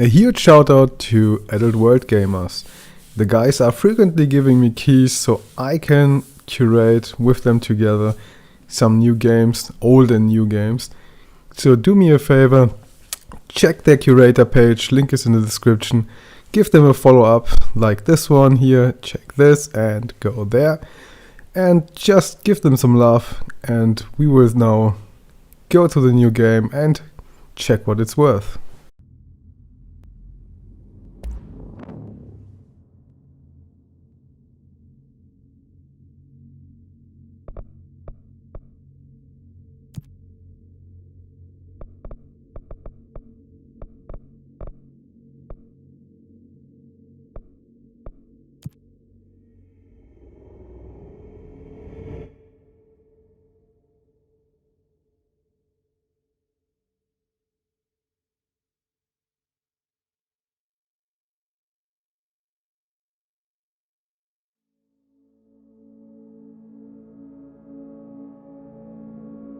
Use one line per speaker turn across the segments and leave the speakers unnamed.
A huge shout out to Adult World Gamers. The guys are frequently giving me keys so I can curate with them together some new games, old and new games. So do me a favor, check their curator page, link is in the description. Give them a follow up like this one here, check this and go there. And just give them some love, and we will now go to the new game and check what it's worth.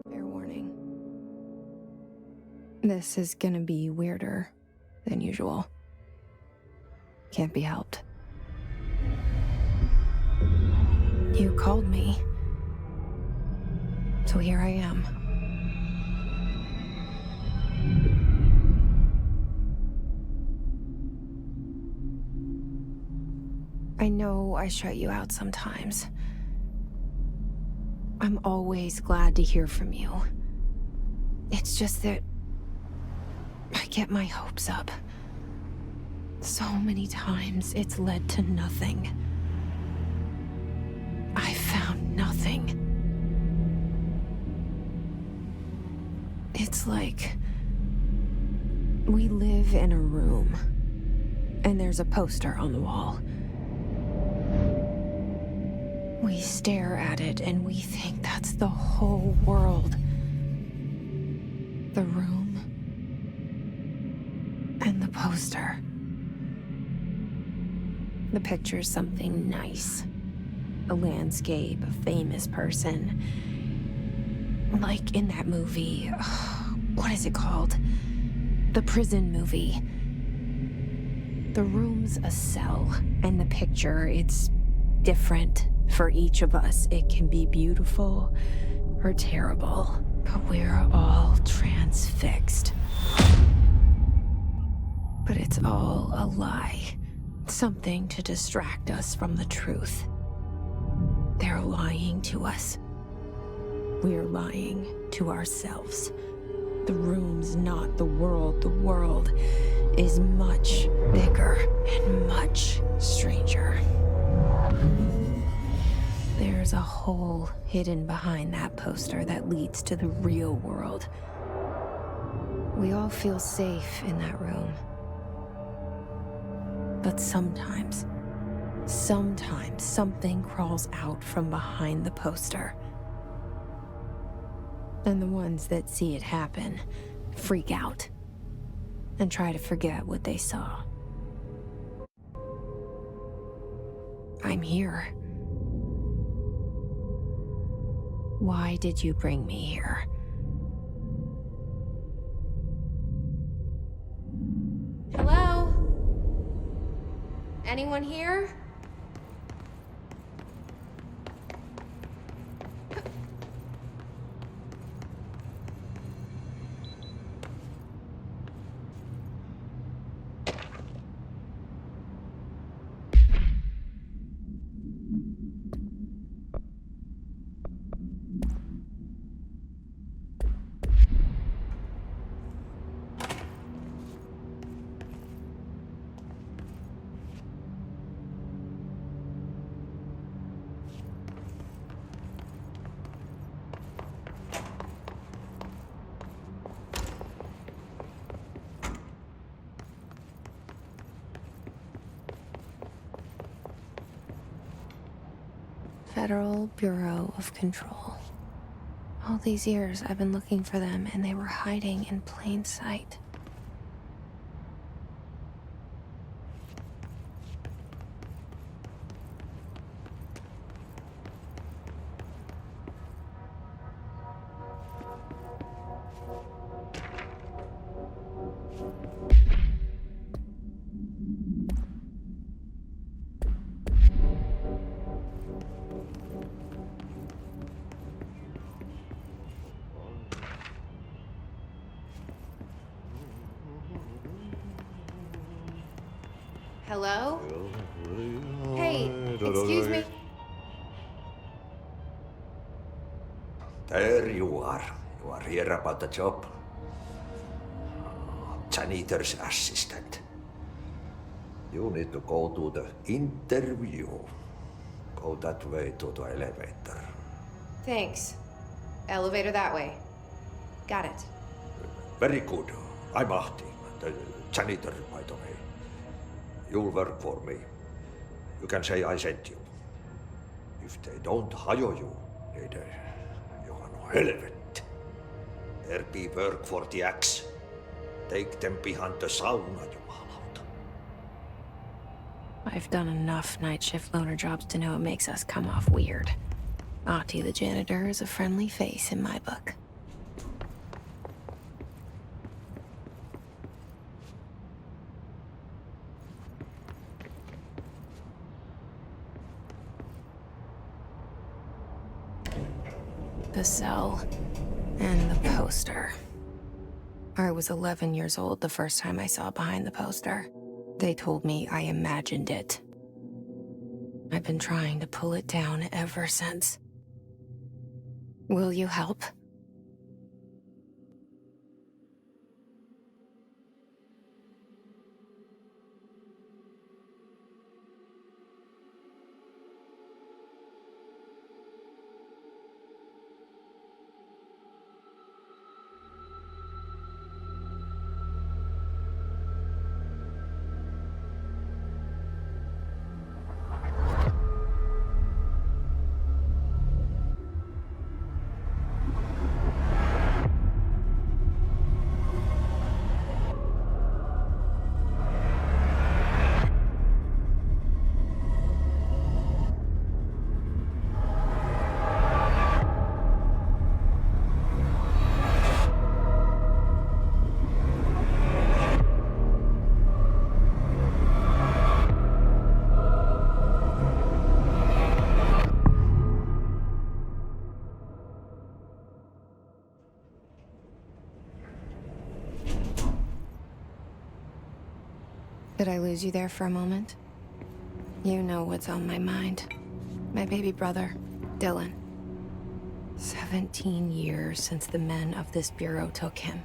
Fair warning. This is gonna be weirder than usual. Can't be helped. You called me. So here I am. I know I shut you out sometimes. I'm always glad to hear from you. It's just that I get my hopes up. So many times it's led to nothing. I found nothing. It's like we live in a room and there's a poster on the wall. We stare at it and we think that's the whole world. The room and the poster. The picture's something nice. A landscape, a famous person. Like in that movie, what is it called? The prison movie. The room's a cell, and the picture, it's different for each of us. It can be beautiful or terrible, but we're all transfixed. But it's all a lie. Something to distract us from the truth. They're lying to us. We're lying to ourselves. The room's not the world. The world is much bigger and much stranger. There's a hole hidden behind that poster that leads to the real world. We all feel safe in that room. But sometimes something crawls out from behind the poster. And the ones that see it happen freak out and try to forget what they saw. I'm here. Why did you bring me here? Hello? Anyone here? Federal Bureau of Control. All these years I've been looking for them and they were hiding in plain sight. Hello? Hey, excuse me.
There you are. You are here about the job. Janitor's assistant. You need to go to the interview. Go that way to the elevator.
Thanks. Elevator that way. Got it.
Very good. I'm Ahti, the janitor, by the way. You'll work for me. You can say I sent you. If they don't hire you, you are no helvet. There be work for the axe. Take them behind the sauna, jumalauta.
I've done enough night shift loner jobs to know it makes us come off weird. Ahti the janitor is a friendly face in my book. The cell and the poster. I was 11 years old the first time I saw behind the poster. They told me I imagined it. I've been trying to pull it down ever since. Will you help? Did I lose you there for a moment? You know what's on my mind. My baby brother, Dylan. 17 years since the men of this bureau took him.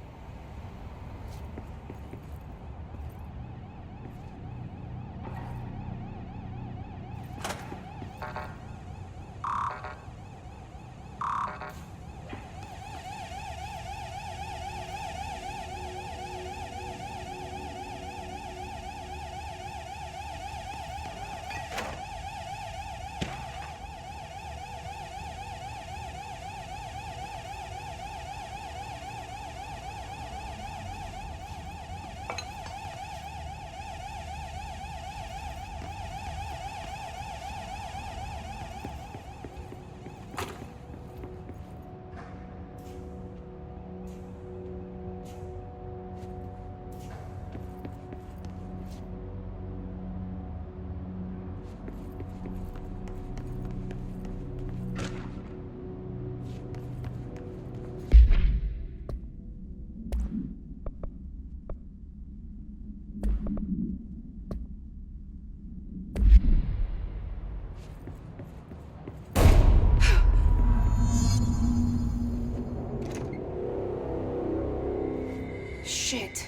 Shit.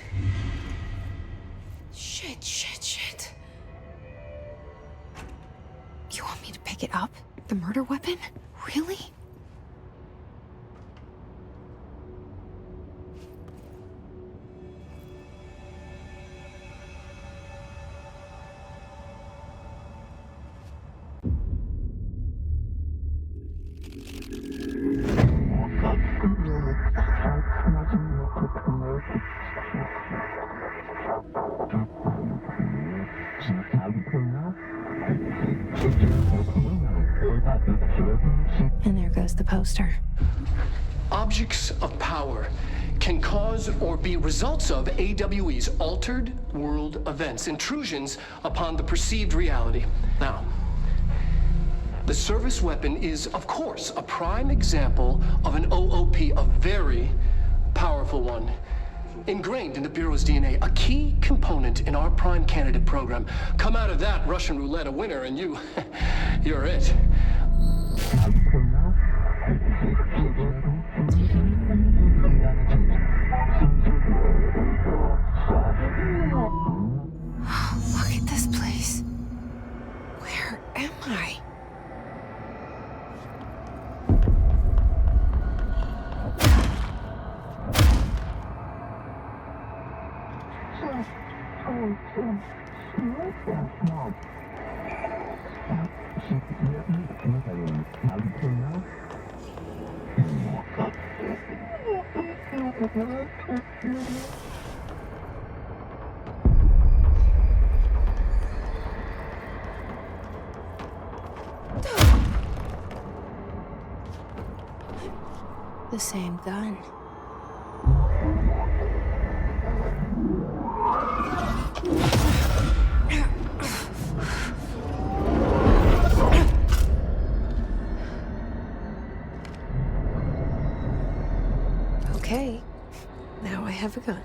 Shit. You want me to pick it up? The murder weapon? Really? And there goes the poster.
Objects of power can cause or be results of AWE's altered world events, intrusions upon the perceived reality. Now, the service weapon is, of course, a prime example of an OOP, a very powerful one. ingrained in the Bureau's DNA, a key component in our prime candidate program. Come out of that Russian roulette a winner, and you're it.
Look at this place. Where am I? The same gun. Okay, now I have a gun.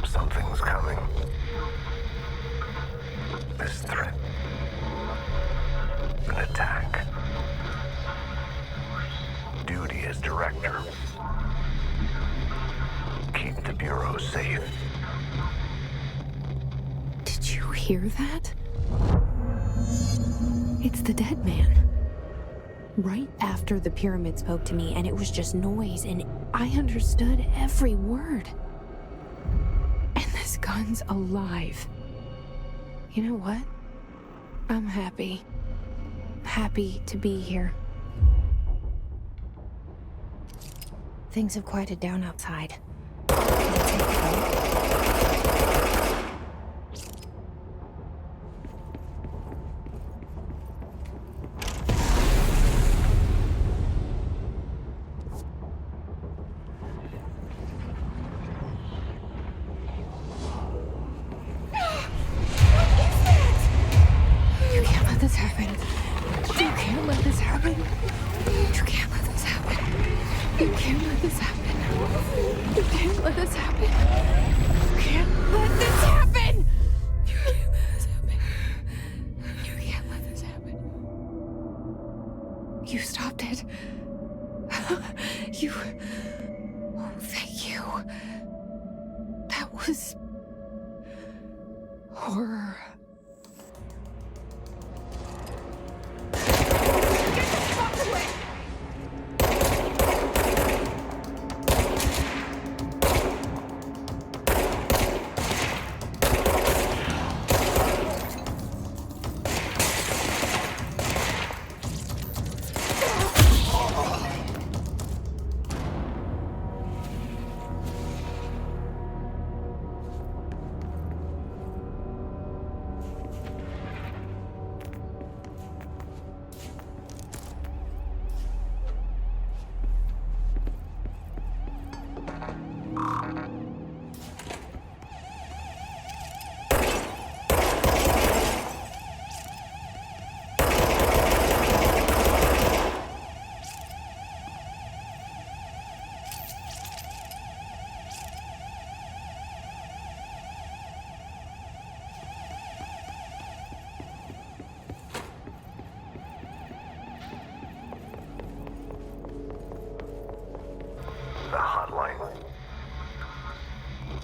Something's coming. This threat. An attack. Duty as director. Keep the Bureau safe.
Did you hear that? It's the dead man. Right after the pyramid spoke to me, and it was just noise, and I understood every word. And this gun's alive. You know what? I'm happy. Happy to be here. Things have quieted down outside. Can I take a look? You can't let this happen. You can't let this happen. You can't let this happen. You can't let this happen. You can't let this happen. You can't let this happen. You can't let this happen. You can't let this happen. You stopped it. You. Oh, thank you. That was horror.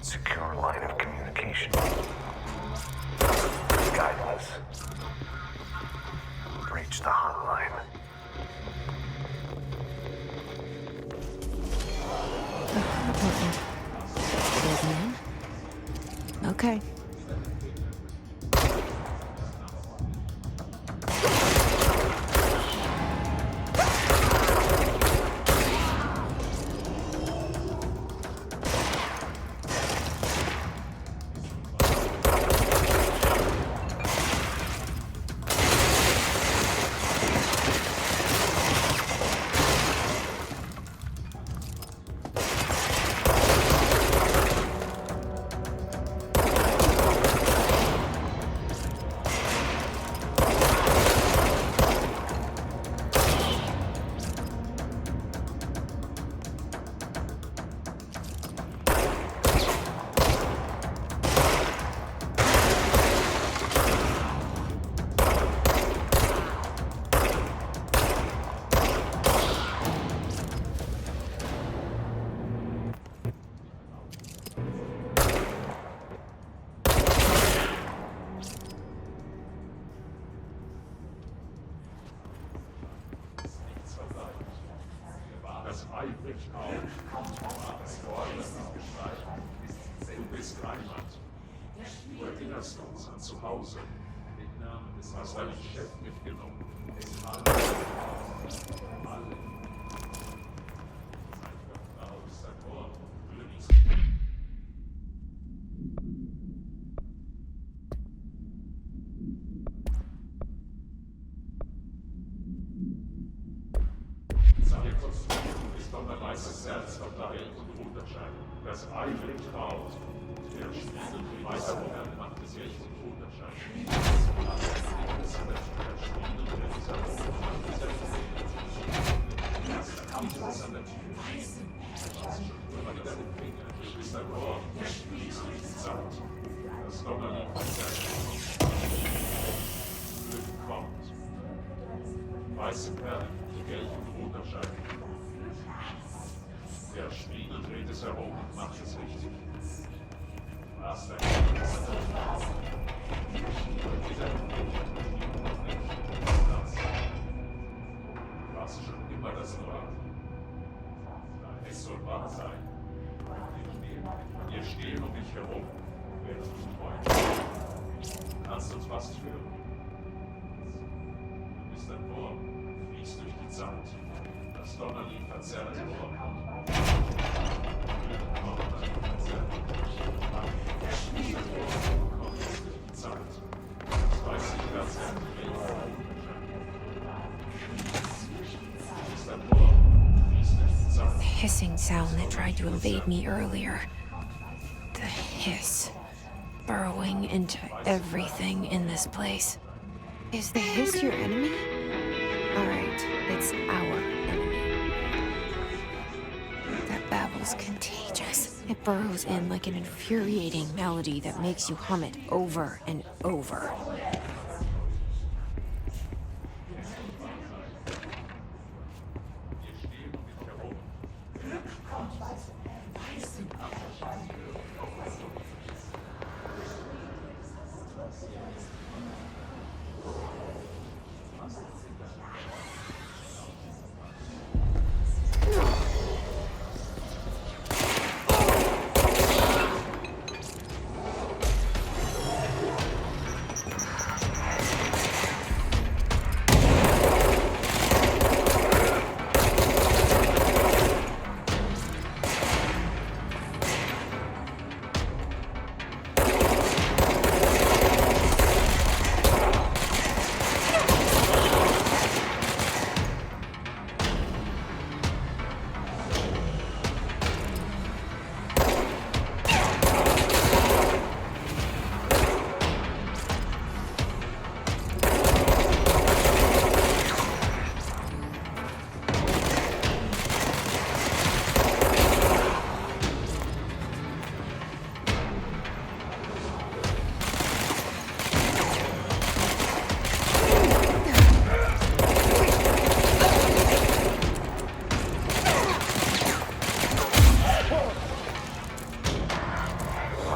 Secure line of communication. Guidance. Reach the hotline.
There's an in. Okay.
Das Ei bricht auf. Du bist Heimat. Du erinnerst uns an zu Hause. Du hast deinen Chef mitgenommen. Seine Konstruktion ist donnerweißes Herz verteilt und Unterscheid. Das Ei bricht auf. Der Spiegel weißer Hunger macht es Licht und Unterscheid. Das Donnerlied Glück kommt. Weiße Perlen, gelb und roter Schein. Der Spiegel dreht es herum und macht es richtig. Was denn? Was schon immer das war. Es soll wahr sein. Wir stehen um dich herum, während du träumst. Kannst uns was führen. Du bist ein Wurm, fliegst durch die Zeit. Das Donnerlied verzerrt den Wurm.
The hissing sound that tried to invade me earlier. The hiss. Burrowing into everything in this place. Is the hiss your enemy? Alright, it's our enemy. That babble's contagious. It burrows in like an infuriating melody that makes you hum it over and over.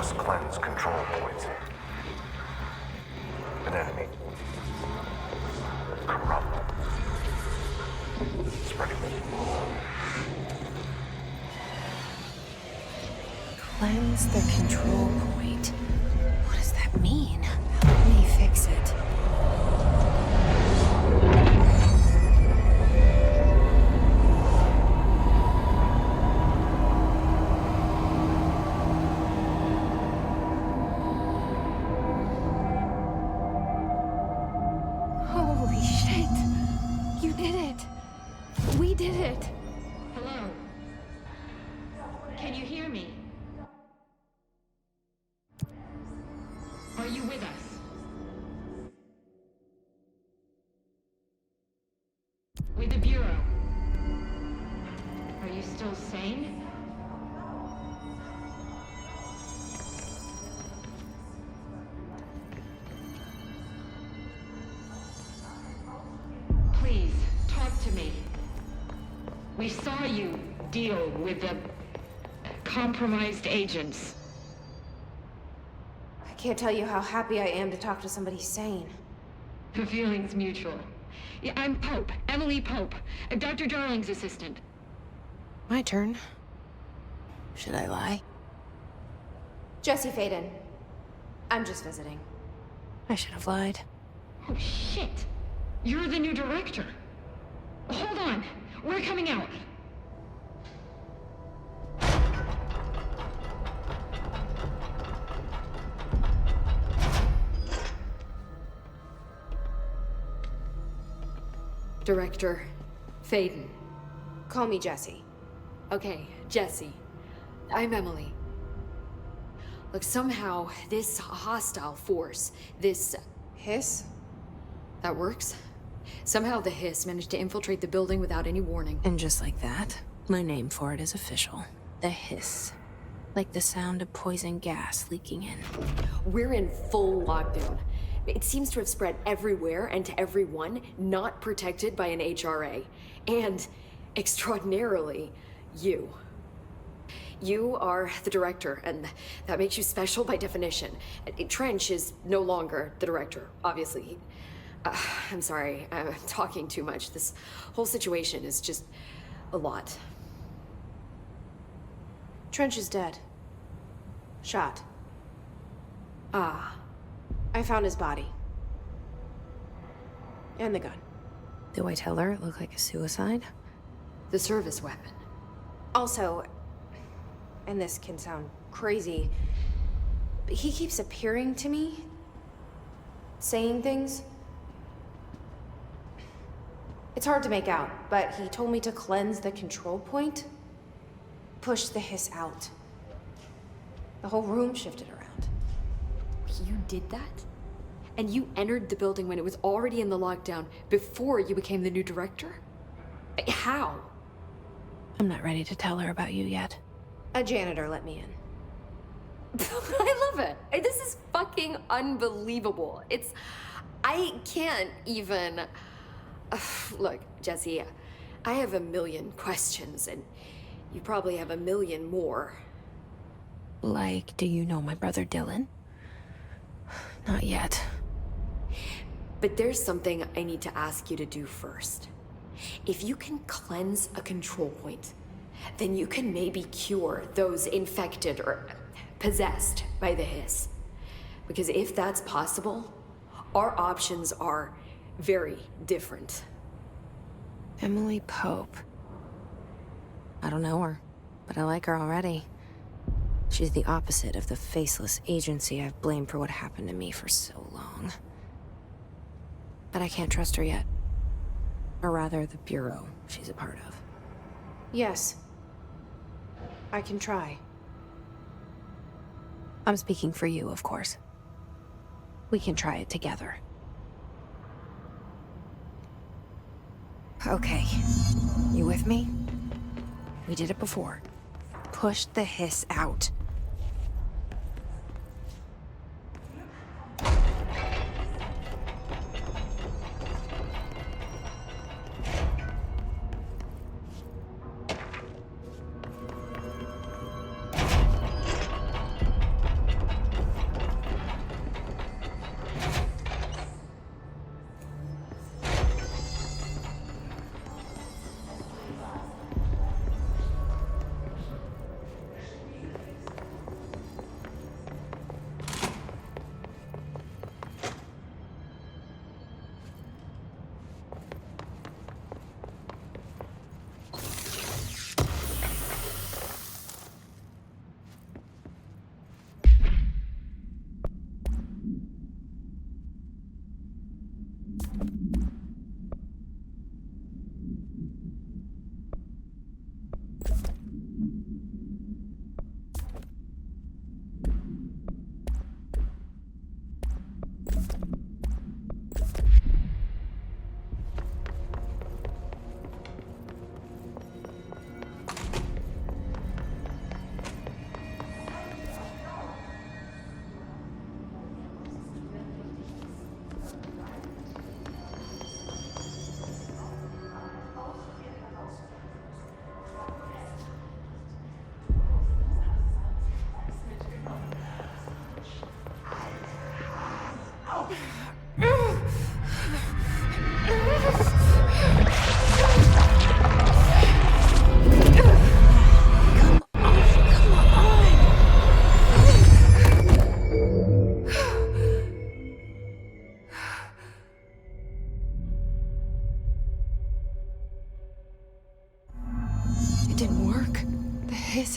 must cleanse control points. An enemy. Corrupt. Spreading.
Cleanse the control point. What does that mean? Help me fix it. Holy shit! You did it! We did it!
Hello? Can you hear me? Are you with us? With the Bureau? Are you still sane? Please, talk to me. We saw you deal with the compromised agents.
I can't tell you how happy I am to talk to somebody sane.
The feeling's mutual. Yeah, I'm Pope, Emily Pope, Dr. Darling's assistant.
My turn. Should I lie? Jesse Faden. I'm just visiting. I should have lied.
Oh, shit. You're the new director. Hold on. We're coming out.
Director Faden.
Call me Jesse.
Okay, Jesse. I'm Emily. Look, somehow this hostile force, this...
Hiss?
that works? Somehow the hiss managed to infiltrate the building without any warning.
And just like that, my name for it is official. The hiss. Like the sound of poison gas leaking in.
We're in full lockdown. It seems to have spread everywhere and to everyone not protected by an HRA. And, extraordinarily, you. You are the director, and that makes you special by definition. Trench is no longer the director, obviously. I'm sorry, I'm talking too much. This whole situation is just a lot.
Trench is dead. Shot.
Ah,
I found his body. And the gun.
Do I tell her it looked like a suicide?
the service weapon.
Also, and this can sound crazy, but he keeps appearing to me, saying things. It's hard to make out, but he told me to cleanse the control point, push the hiss out. The whole room shifted around.
You did that? And you entered the building when it was already in the lockdown before you became the new director? How?
I'm not ready to tell her about you yet.
A janitor let me in.
I love it. This is fucking unbelievable. I can't even... Look, Jesse, I have a million questions, and you probably have a million more.
Like, do you know my brother Dylan? Not yet.
But there's something I need to ask you to do first. If you can cleanse a control point, then you can maybe cure those infected or possessed by the hiss. Because if that's possible, our options are very different.
Emily Pope. I don't know her, but I like her already. She's the opposite of the faceless agency I've blamed for what happened to me for so long. But I can't trust her yet. Or rather, the Bureau she's a part of.
Yes. I can try.
I'm speaking for you, of course. We can try it together. Okay. You with me? We did it before. Push the hiss out.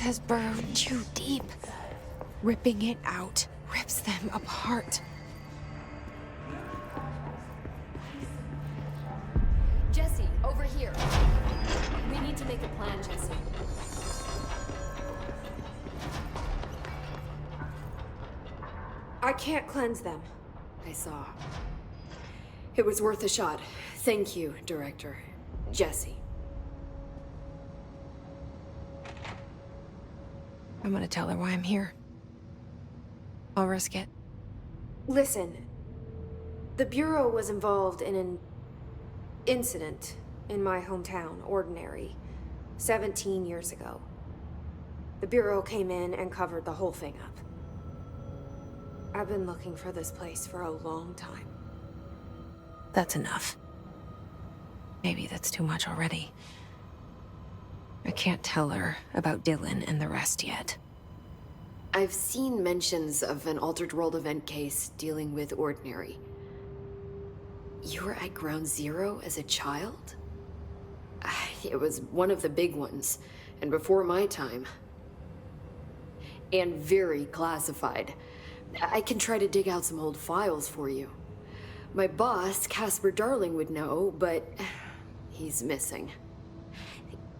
has burrowed too deep. Ripping it out rips them apart.
Jesse, over here. We need to make a plan, Jesse.
I can't cleanse them.
I saw. It was worth a shot. Thank you, Director. Jesse.
I'm gonna tell her why I'm here. I'll risk it.
Listen, the Bureau was involved in an incident in my hometown, Ordinary, 17 years ago. The Bureau came in and covered the whole thing up. I've been looking for this place for a long time.
That's enough. Maybe that's too much already. I can't tell her about Dylan and the rest yet.
I've seen mentions of an Altered World event case dealing with Ordinary. You were at Ground Zero as a child? It was one of the big ones, and before my time. And very classified. I can try to dig out some old files for you. My boss, Casper Darling, would know, but he's missing.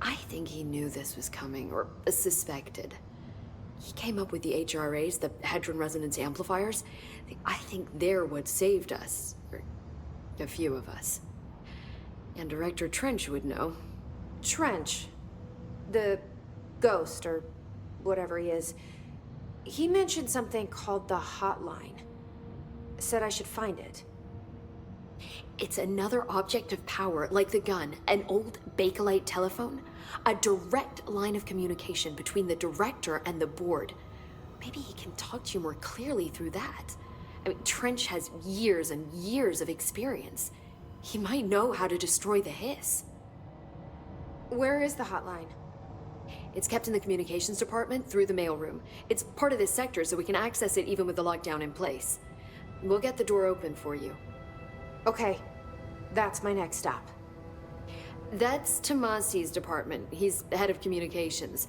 I think he knew this was coming, or suspected. He came up with the HRAs, the Hadron Resonance Amplifiers. I think they're what saved us. Or a few of us. And Director Trench would know.
Trench, the ghost, or whatever he is, he mentioned something called the Hotline. Said I should find it.
It's another object of power, like the gun, an old Bakelite telephone. A direct line of communication between the director and the board. Maybe he can talk to you more clearly through that. I mean, Trench has years and years of experience. He might know how to destroy the hiss.
Where is the hotline?
It's kept in the communications department through the mailroom. It's part of this sector, so we can access it even with the lockdown in place. We'll get the door open for you.
Okay, that's my next stop.
That's Tomasi's department. He's head of communications.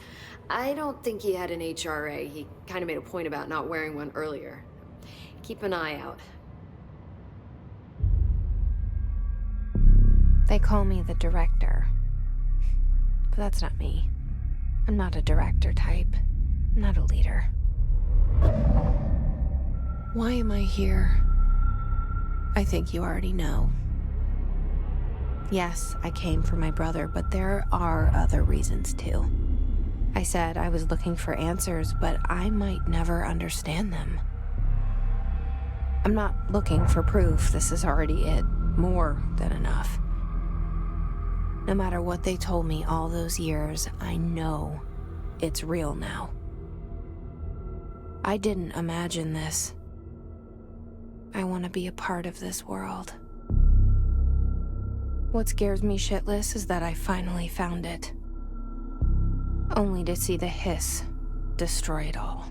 I don't think he had an HRA. He kind of made a point about not wearing one earlier. Keep an eye out.
They call me the director. But that's not me. I'm not a director type. I'm not a leader. Why am I here? I think you already know. Yes, I came for my brother, but there are other reasons too. I said I was looking for answers, but I might never understand them. I'm not looking for proof. This is already it. More than enough. No matter what they told me all those years, I know it's real now. I didn't imagine this. I want to be a part of this world. What scares me shitless is that I finally found it. Only to see the hiss destroy it all.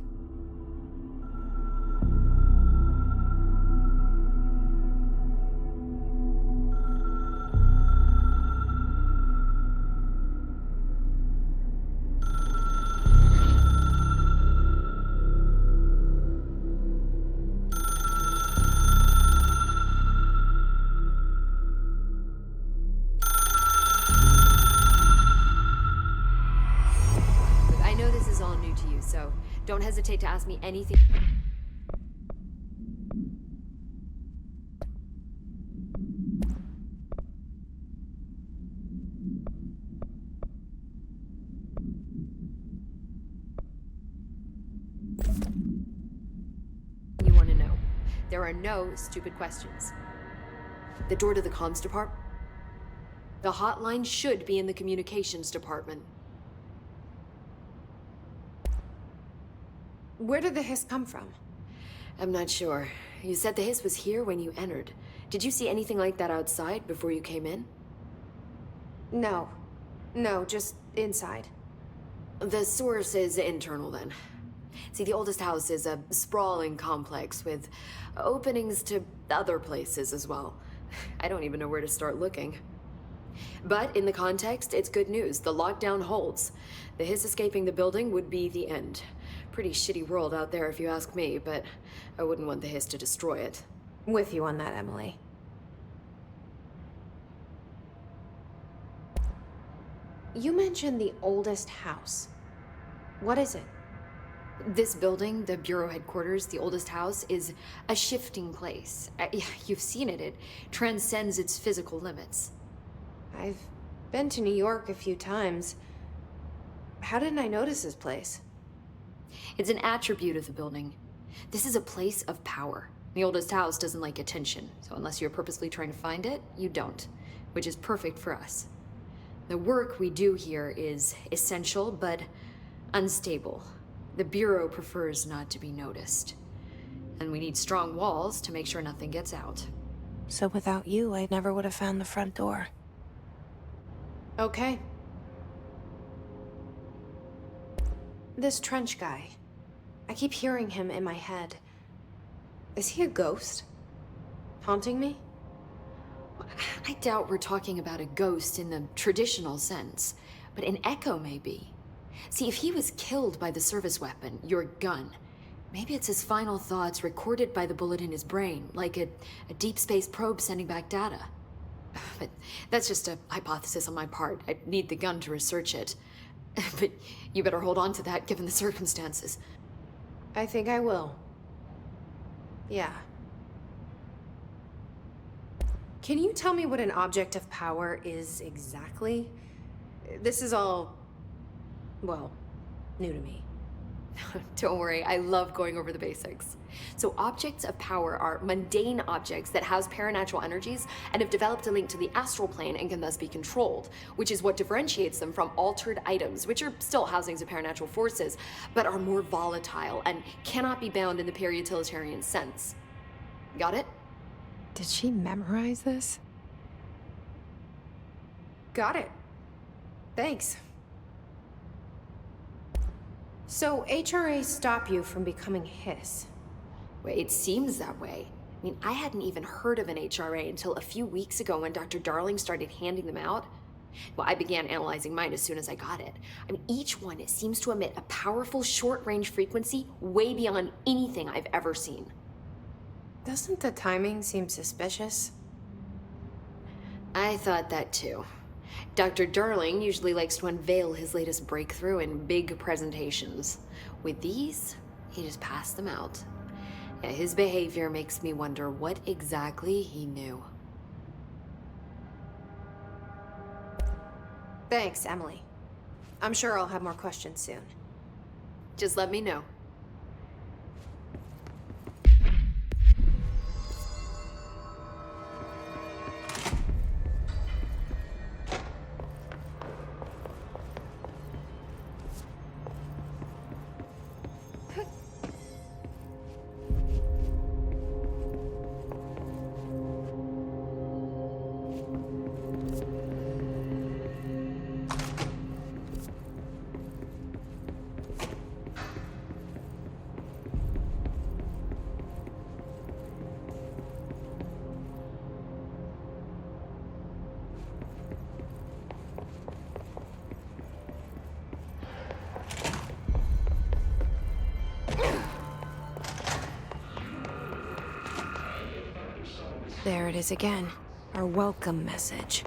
So don't hesitate to ask me anything. You want to know. There are no stupid questions. The door to the comms department? The hotline should be in the communications department.
Where did the hiss come from?
I'm not sure. You said the hiss was here when you entered. Did you see anything like that outside before you came in?
No. No, just inside.
The source is internal then. See, the oldest house is a sprawling complex with openings to other places as well. I don't even know where to start looking. But in the context, it's good news. The lockdown holds. The Hiss escaping the building would be the end. Pretty shitty world out there if you ask me, but I wouldn't want the Hiss to destroy it.
With you on that, Emily. You mentioned the oldest house. What is it?
This building, the Bureau headquarters, the oldest house, is a shifting place. You've seen it. It transcends its physical limits.
I've been to New York a few times. How didn't I notice this place?
It's an attribute of the building. This is a place of power. The oldest house doesn't like attention, so unless you're purposely trying to find it, you don't, which is perfect for us. The work we do here is essential, but unstable. The Bureau prefers not to be noticed. And we need strong walls to make sure nothing gets out.
So without you, I never would have found the front door. Okay. This Trench guy. I keep hearing him in my head. Is he a ghost? Haunting me?
I doubt we're talking about a ghost in the traditional sense, but an echo maybe. See, if he was killed by the service weapon, your gun, maybe it's his final thoughts recorded by the bullet in his brain, like a deep space probe sending back data. But that's just a hypothesis on my part. I'd need the gun to research it. But you better hold on to that given the circumstances.
I think I will. Yeah. Can you tell me what an object of power is exactly? This is all, well, new to me.
Don't worry, I love going over the basics. So objects of power are mundane objects that house paranatural energies and have developed a link to the astral plane and can thus be controlled, which is what differentiates them from altered items, which are still housings of paranatural forces, but are more volatile and cannot be bound in the peri-utilitarian sense. Got it?
Did she memorize this? Got it. Thanks. So HRA stop you from becoming Hiss?
Well, it seems that way. I mean, I hadn't even heard of an HRA until a few weeks ago when Dr. Darling started handing them out. Well, I began analyzing mine as soon as I got it. I mean, each one seems to emit a powerful short-range frequency way beyond anything I've ever seen.
Doesn't the timing seem suspicious?
I thought that too. Dr. Darling usually likes to unveil his latest breakthrough in big presentations. With these, he just passed them out. Yeah, his behavior makes me wonder what exactly he knew.
Thanks, Emily. I'm sure I'll have more questions soon.
Just let me know.
There it is again. Our welcome message.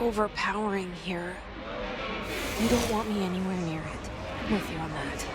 overpowering here. You don't want me anywhere near it. I'm with you on that.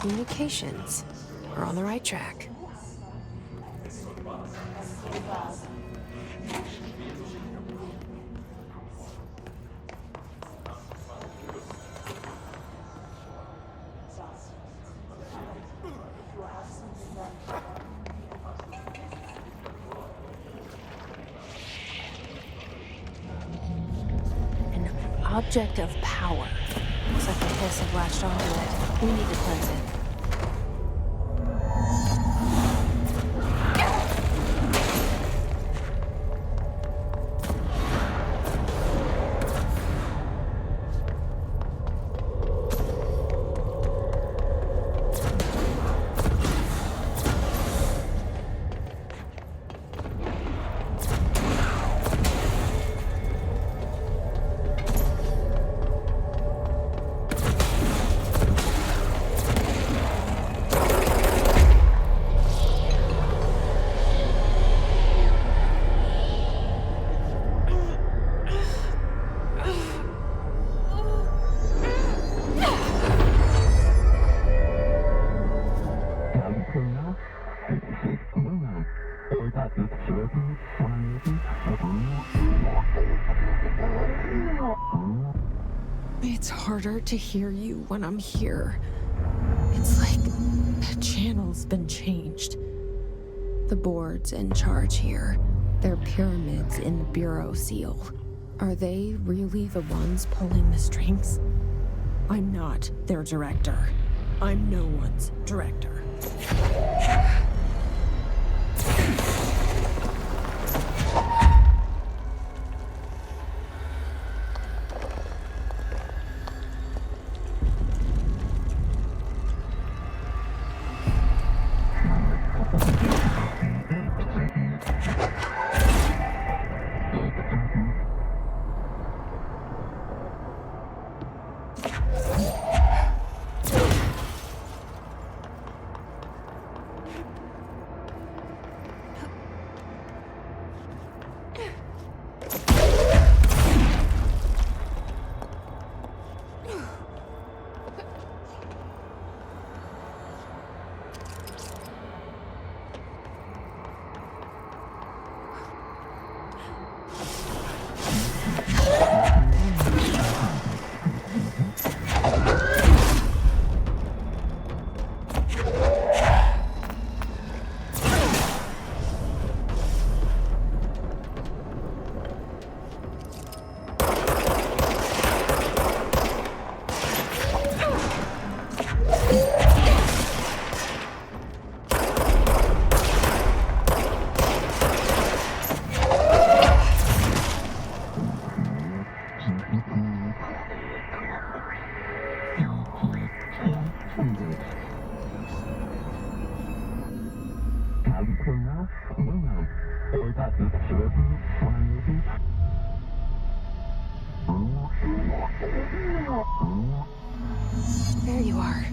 Communications. We're on the right track. An object of power. Looks like the hiss have latched onto it. We need to cleanse it.
It's harder to hear you when I'm here. It's like the channel's been changed. The board's in charge here. They're pyramids in the Bureau seal. Are they really the ones pulling the strings? I'm not their director. I'm no one's director. There you are.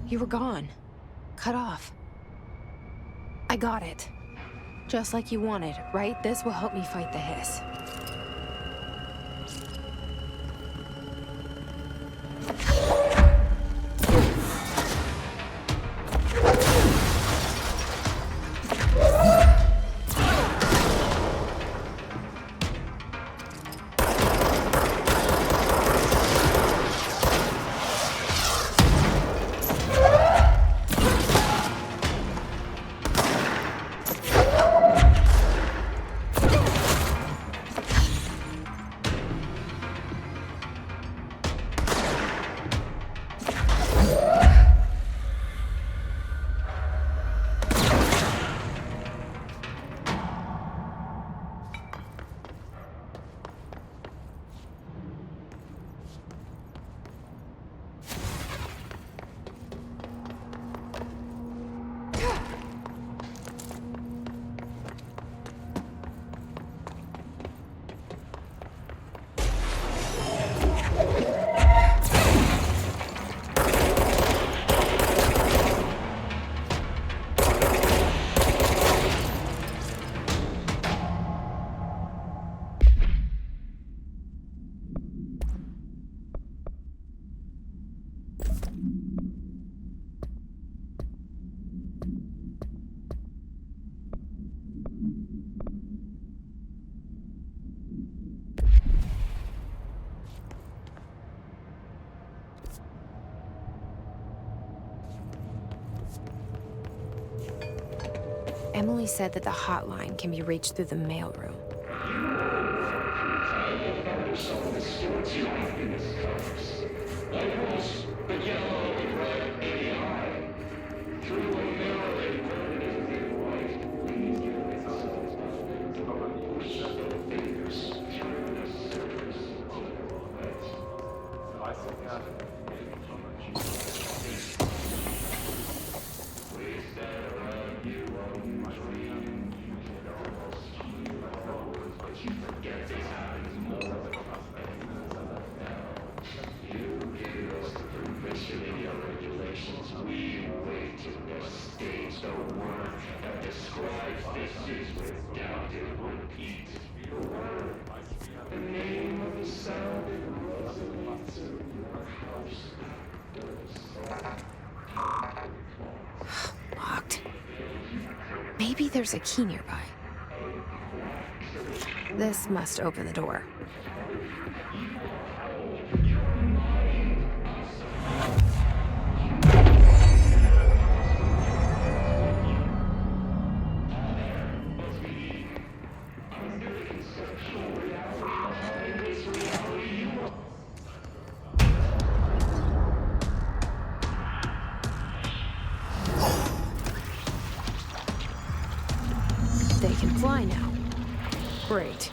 You were gone. Cut off. I got it. Just like you wanted, right? This will help me fight the hiss. Emily said that the hotline can be reached through the mailroom. Locked. Maybe there's a key nearby. This must open the door. Great.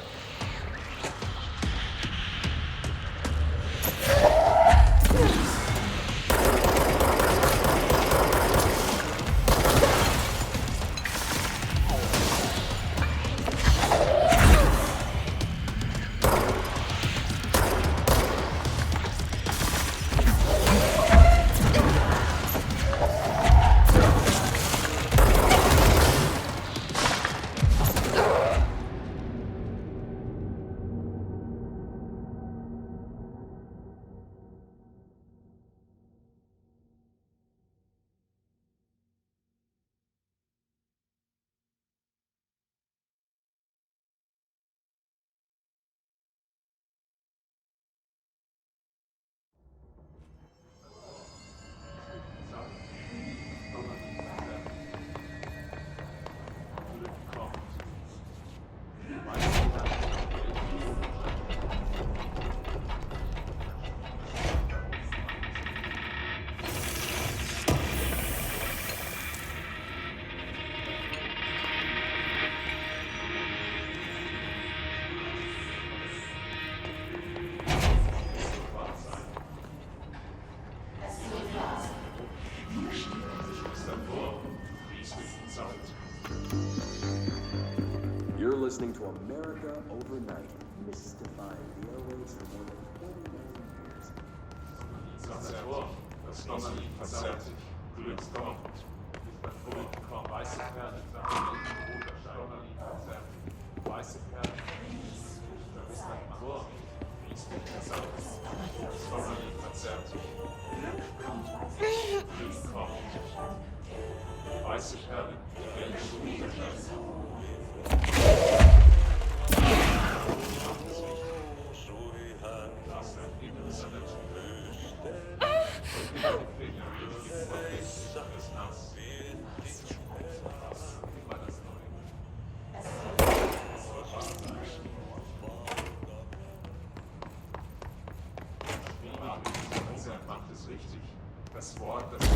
You're listening to America Overnight, mystifying the airwaves for more than 49 years.
Das Donnerlied verzerrt sich. Glück kommt. Glück kommt. Weiße Perle. Donnerlied verzerrt sich. Weiße Perle. Da bist du am Tor. Fließt mit der Sau. Das Donnerlied verzerrt sich. Glück kommt. Weiße Perle. Die Welt ist unterscheiden. Macht es richtig. Das Wort, das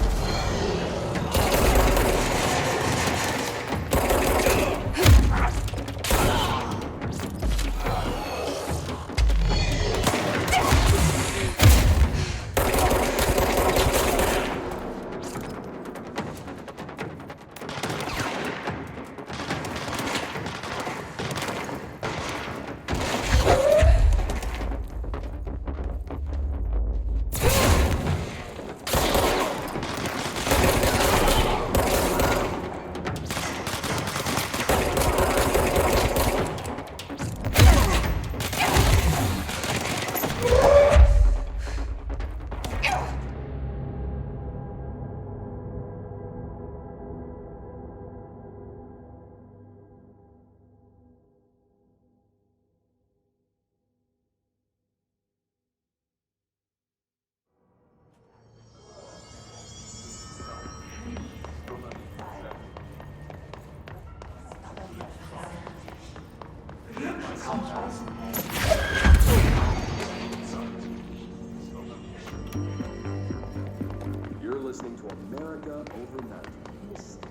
You're listening to America Overnight, mystifying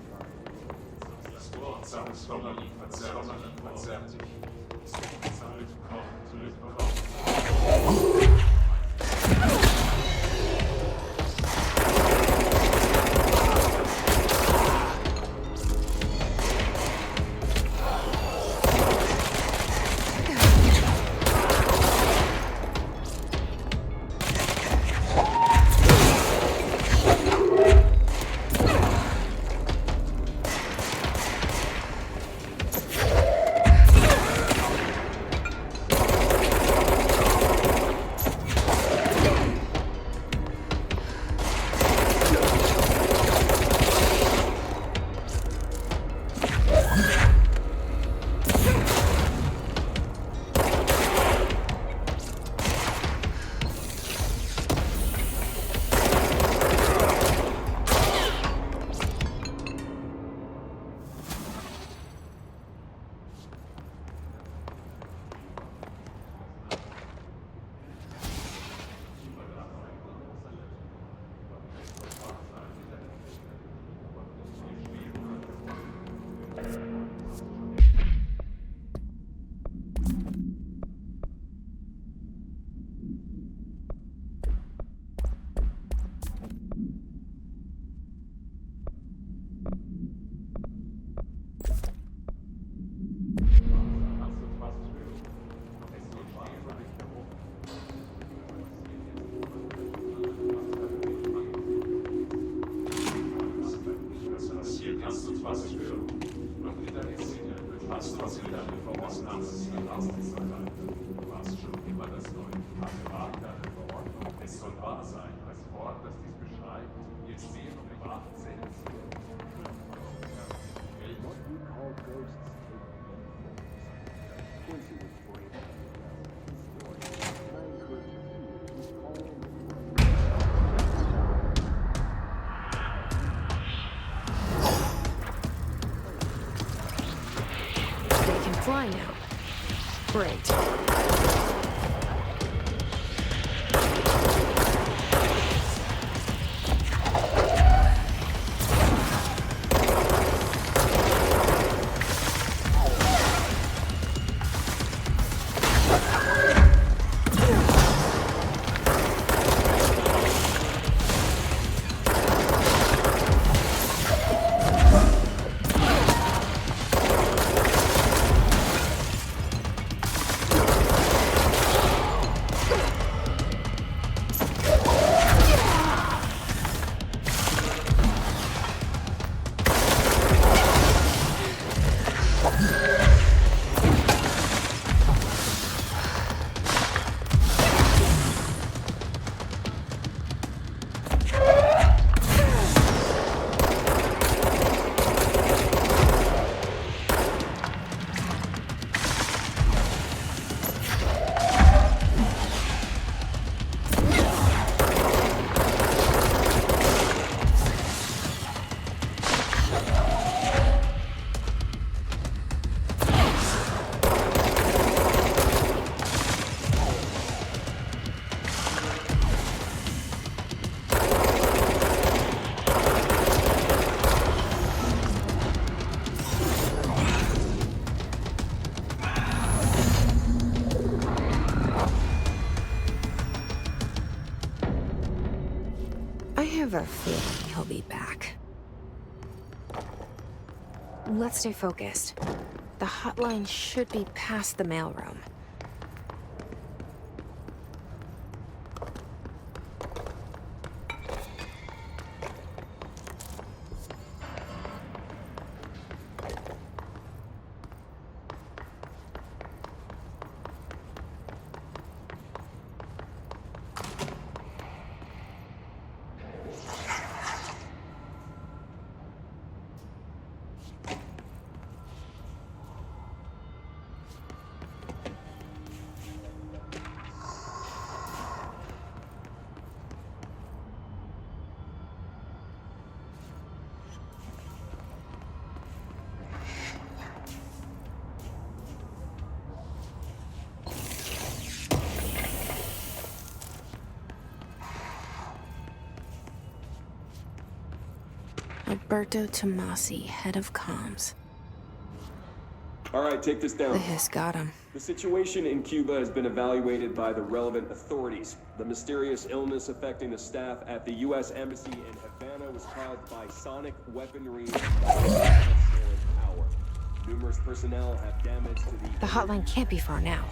Das Wort, das Donnerlied verzerrt sich. Glück kommt. Glück kommt. Wir stehen und warten selbst.
What we call ghosts take many forms. Quincy was brave enough to tell his story, and I encourage you to recall and
They can fly now. Great. I have a feeling he'll be back. Let's stay focused. The hotline should be past the mailroom. Alberto Tomasi, head of comms.
All right, take this down.
The hiss got him.
The situation in Cuba has been evaluated by the relevant authorities. The mysterious illness affecting the staff at the U.S. Embassy in Havana was caused by sonic weaponry and power. Numerous personnel have damage to
The hotline can't be far now.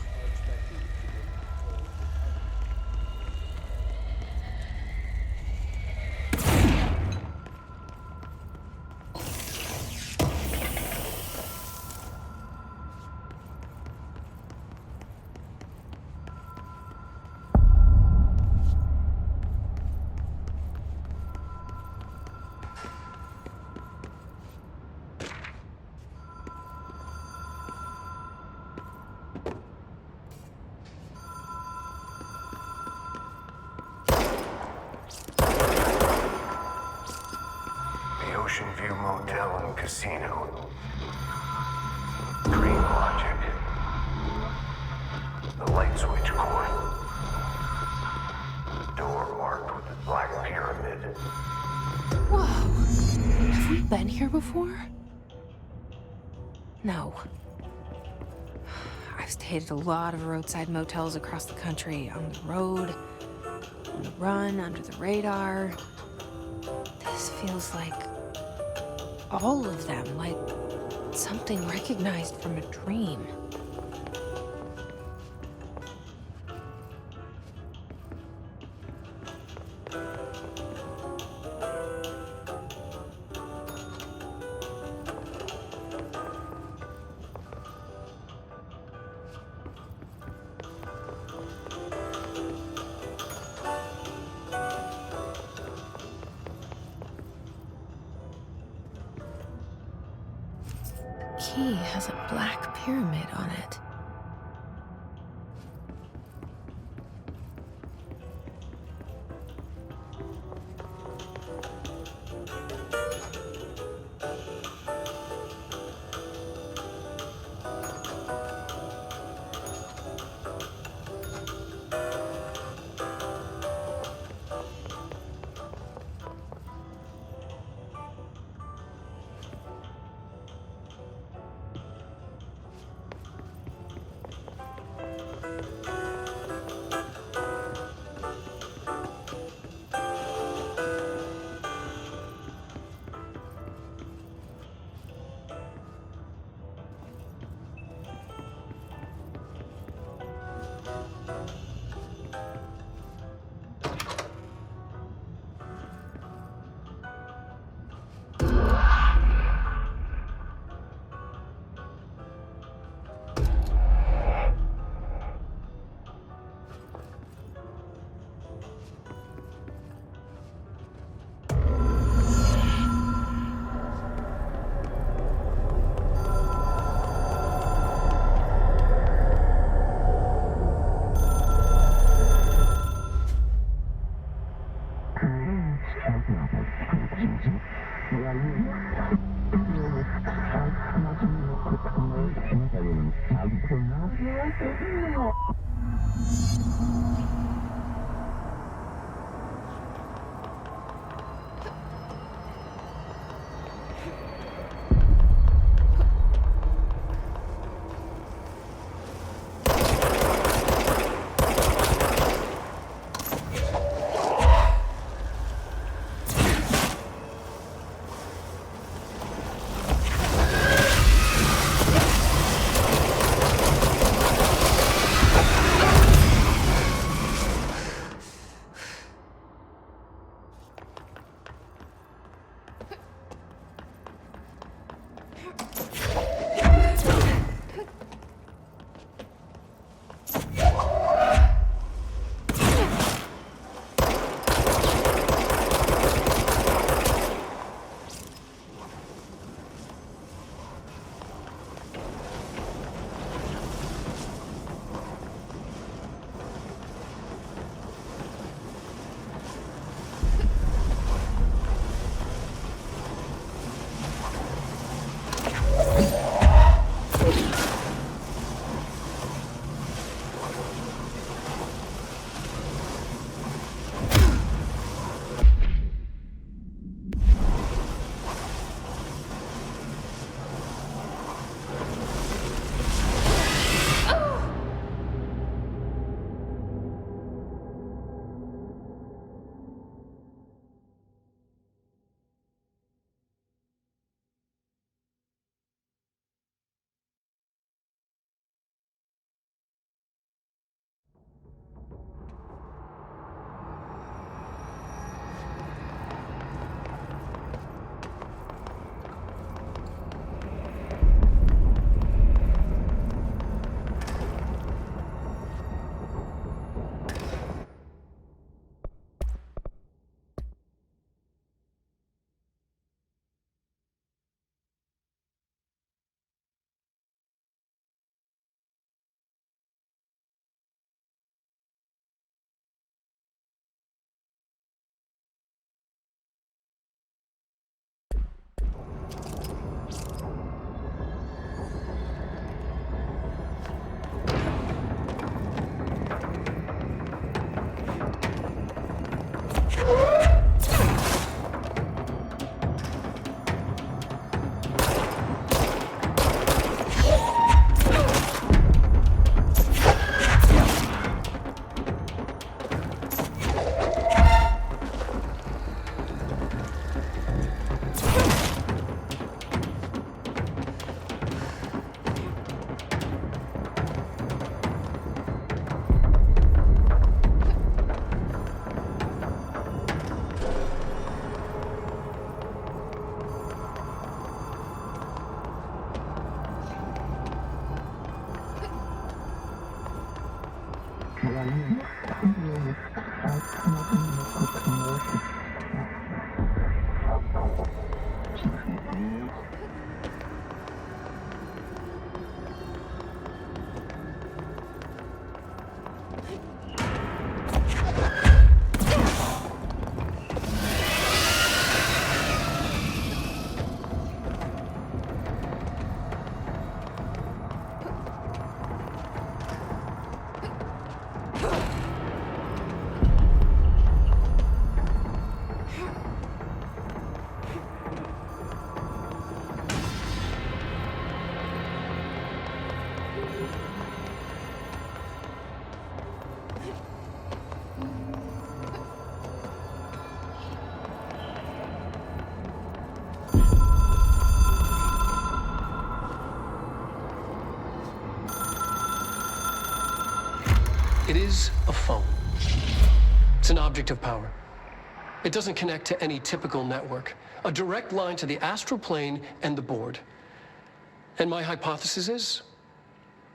Ocean View Motel and Casino. Dream logic. The light switch cord. Door marked with the black pyramid.
Whoa! Have we been here before? No. I've stayed at a lot of roadside motels across the country, on the road, on the run, under the radar. This feels like all of them, like something recognized from a dream.
key has a black pyramid on it.
It is a phone. It's an object of power. It doesn't connect to any typical network. A direct line to the astral plane and the board. And my hypothesis is,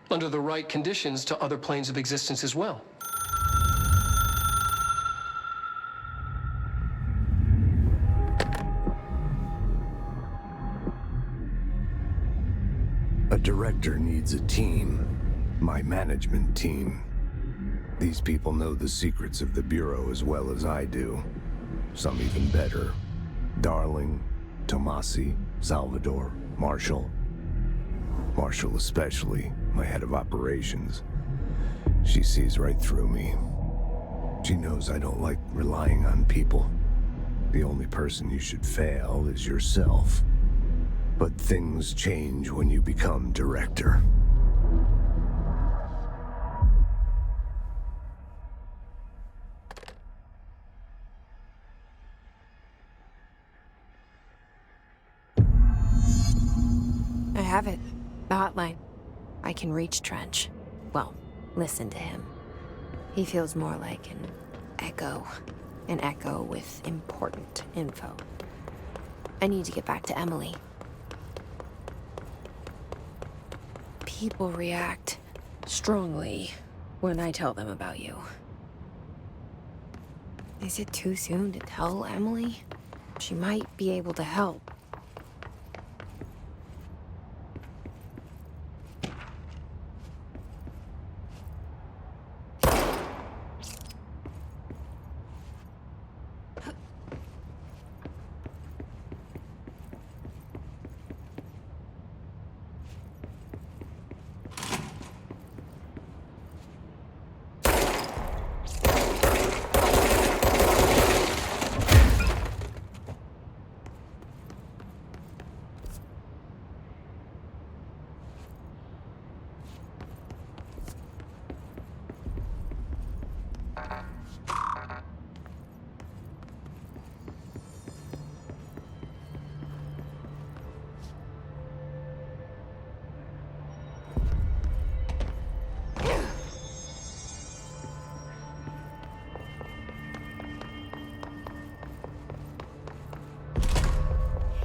under the right conditions, to other planes of existence as well.
A director needs a team. My management team. These people know the secrets of the Bureau as well as I do. Some even better. Darling, Tomasi, Salvador, Marshall. Marshall especially, my head of operations. She sees right through me. She knows I don't like relying on people. The only person you should fail is yourself. But things change when you become director.
I have it. The hotline. I can reach Trench. Well, listen to him. He feels more like an echo. An echo with important info. I need to get back to Emily. People react strongly when I tell them about you. Is it too soon to tell Emily? She might be able to help.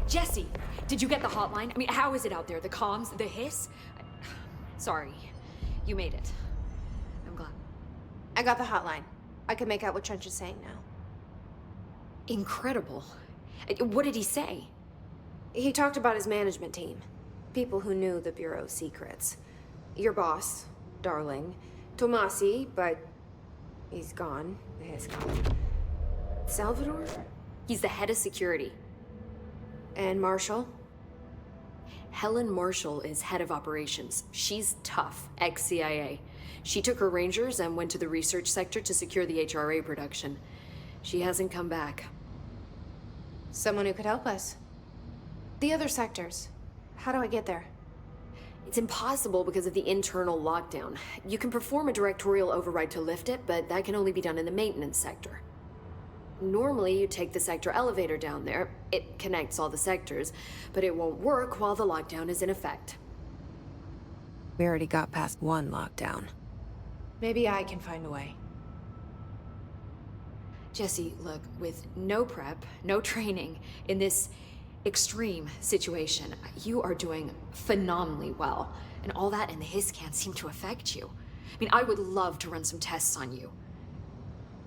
Jesse, did you get the hotline? I mean, how is it out there? The comms, the hiss? Sorry, you made it. I'm glad.
I got the hotline. I can make out what Trench is saying now.
Incredible. What did he say?
He talked about his management team. People who knew the Bureau's secrets. Your boss, Darling. Tomasi, but he's gone. His gone. Salvador?
He's the head of security.
And Marshall?
Helen Marshall is head of operations. She's tough, ex-CIA. She took her Rangers and went to the research sector to secure the HRA production. She hasn't come back.
Someone who could help us. The other sectors. How do I get there?
It's impossible because of the internal lockdown. You can perform a directorial override to lift it, but that can only be done in the maintenance sector. Normally, you take the sector elevator down there. It connects all the sectors, but it won't work while the lockdown is in effect.
We already got past one lockdown. Maybe I can find a way.
Jesse, look, with no prep, no training, in this extreme situation, you are doing phenomenally well. And all that and the hiss can't seem to affect you. I mean, I would love to run some tests on you.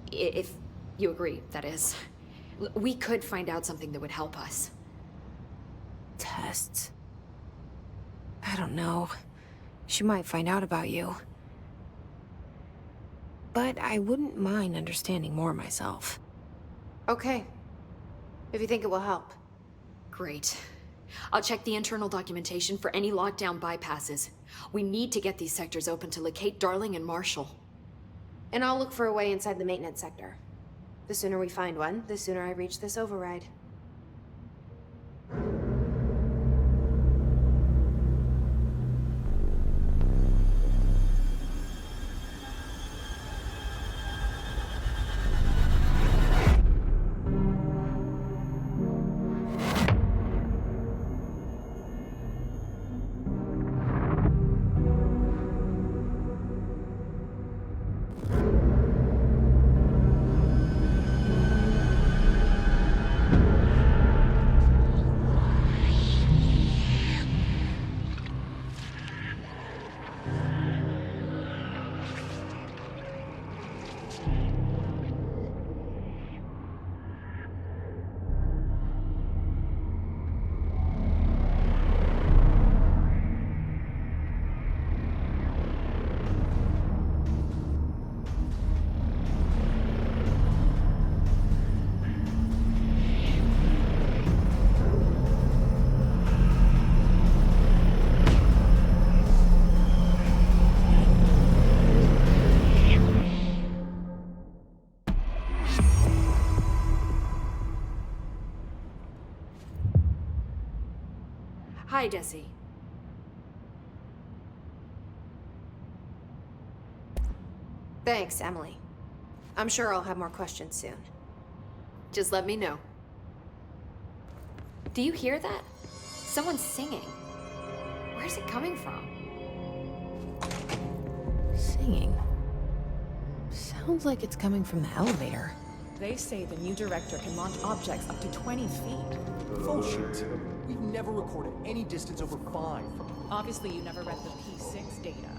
If you agree, that is. We could find out something that would help us.
Tests? I don't know. She might find out about you. But I wouldn't mind understanding more myself. Okay. If you think it will help.
Great. I'll check the internal documentation for any lockdown bypasses. We need to get these sectors open to locate Darling and Marshall.
And I'll look for a way inside the maintenance sector. The sooner we find one, the sooner I reach this override.
Bye, Jesse.
Thanks, Emily. I'm sure I'll have more questions soon.
Just let me know. Do you hear that? Someone's singing. Where's it coming from?
Singing. Sounds like it's coming from the elevator.
They say the new director can launch objects up to 20 feet.
Bullshit. We've never recorded any distance over 5.
Obviously, you never read the P6 data.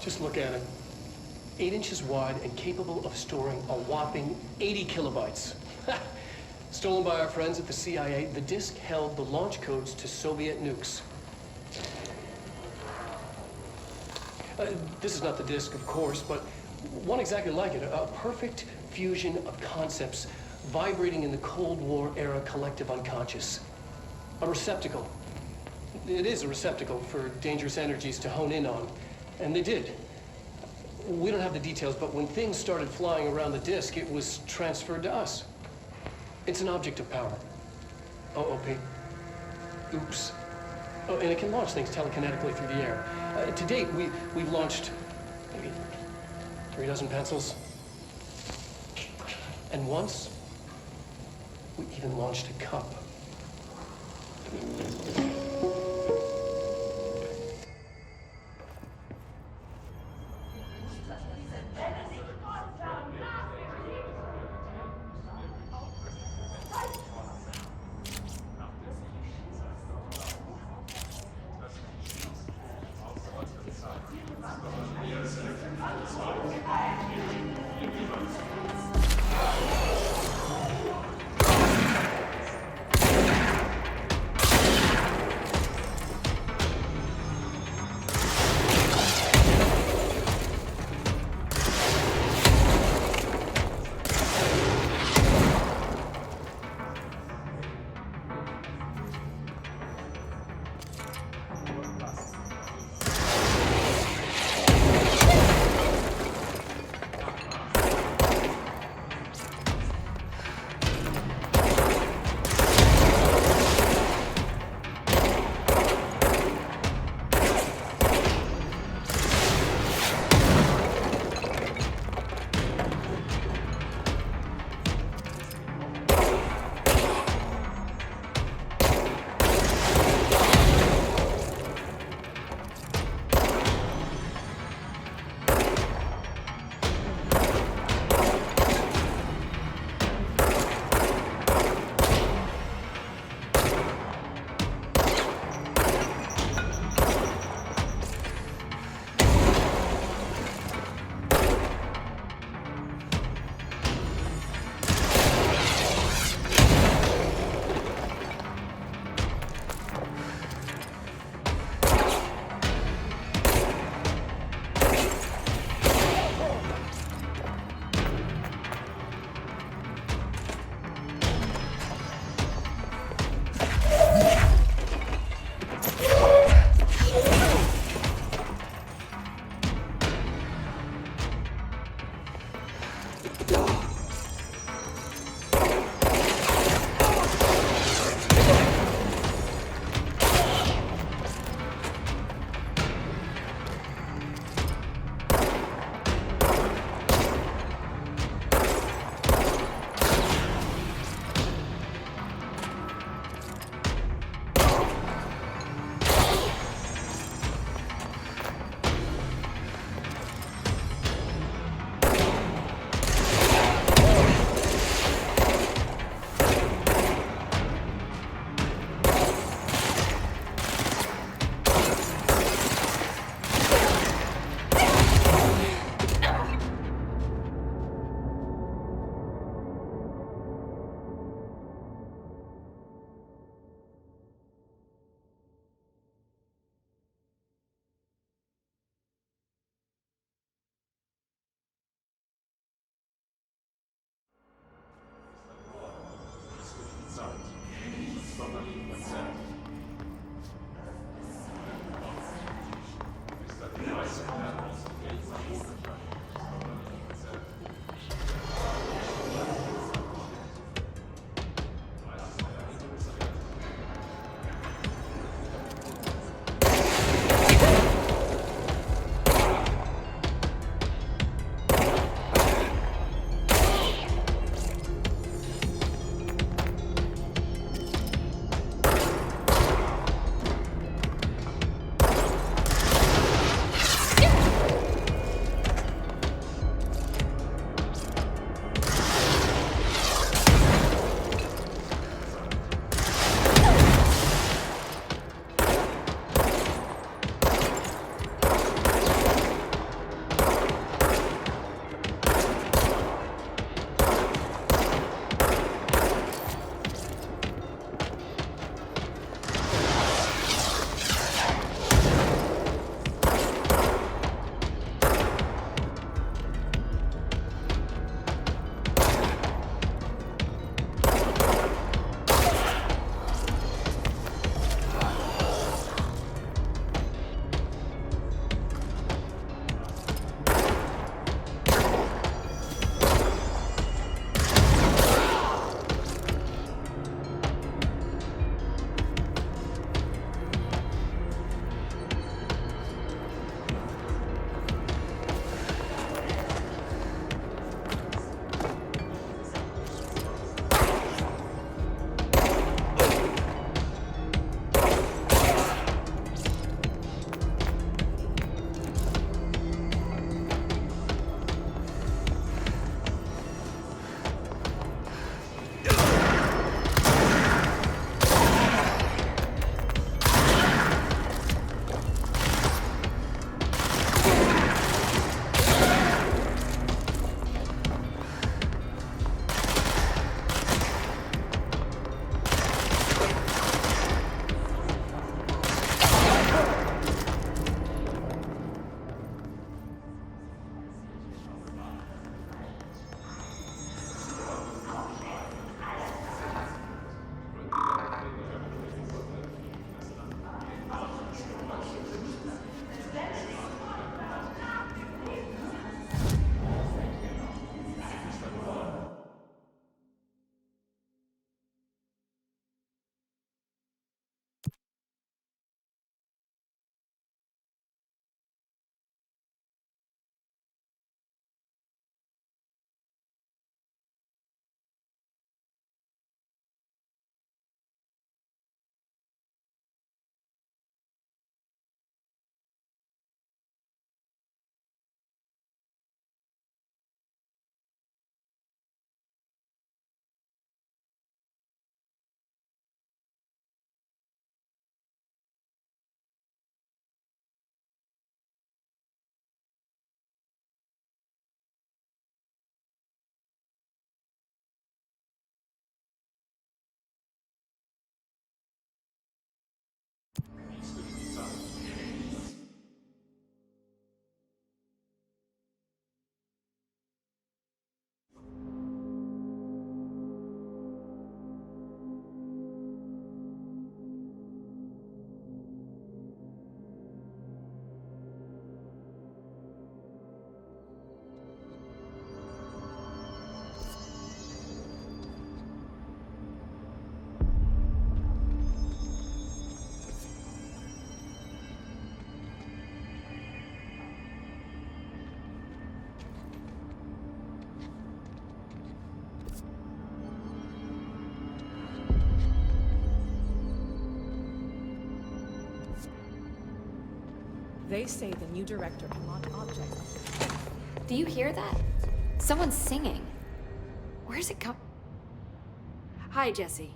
Just look at it. 8 inches wide and capable of storing a whopping 80 kilobytes. Stolen by our friends at the CIA, the disk held the launch codes to Soviet nukes. This is not the disk, of course, but one exactly like it. A perfect fusion of concepts vibrating in the Cold War era collective unconscious. A receptacle. It is a receptacle for dangerous energies to hone in on. And they did. We don't have the details, but when things started flying around the disk, it was transferred to us. It's an object of power. OOP. Oops. Oh, and it can launch things telekinetically through the air. To date, we've launched maybe 3 dozen pencils. And once, we even launched a cup.
They say the new director can launch objects.
Do you hear that? Someone's singing. Where's it come? Hi, Jesse.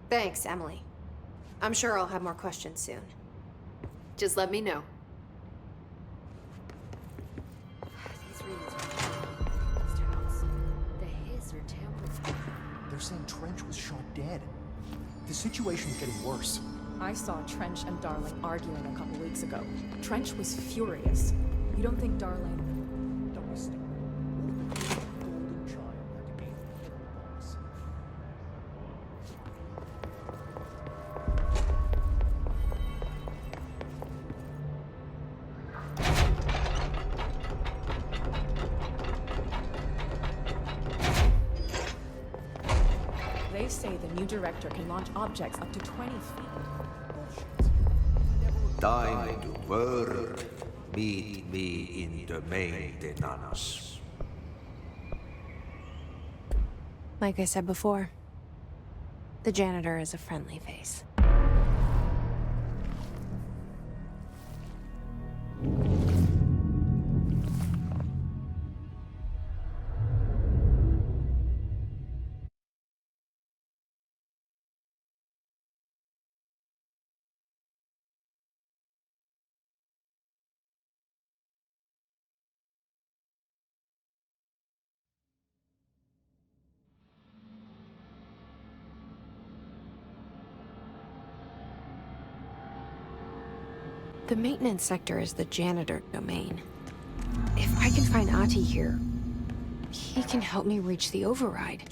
Thanks, Emily. I'm sure I'll have more questions soon.
Just let me know.
These readings are Mr. House. The his are tampered.
They're saying Trench was shot dead. The situation's getting worse.
I saw Trench and Darling arguing a couple weeks ago. Trench was furious. You don't think Darling...
Don't be stupid. What if the golden child had to be the boss?
They say the new director can launch objects up to 20 feet.
Time to work. Meet me in the maintenance.
Like I said before, the janitor is a friendly face. The maintenance sector is the janitor domain. If I can find Ahti here, he can help me reach the override.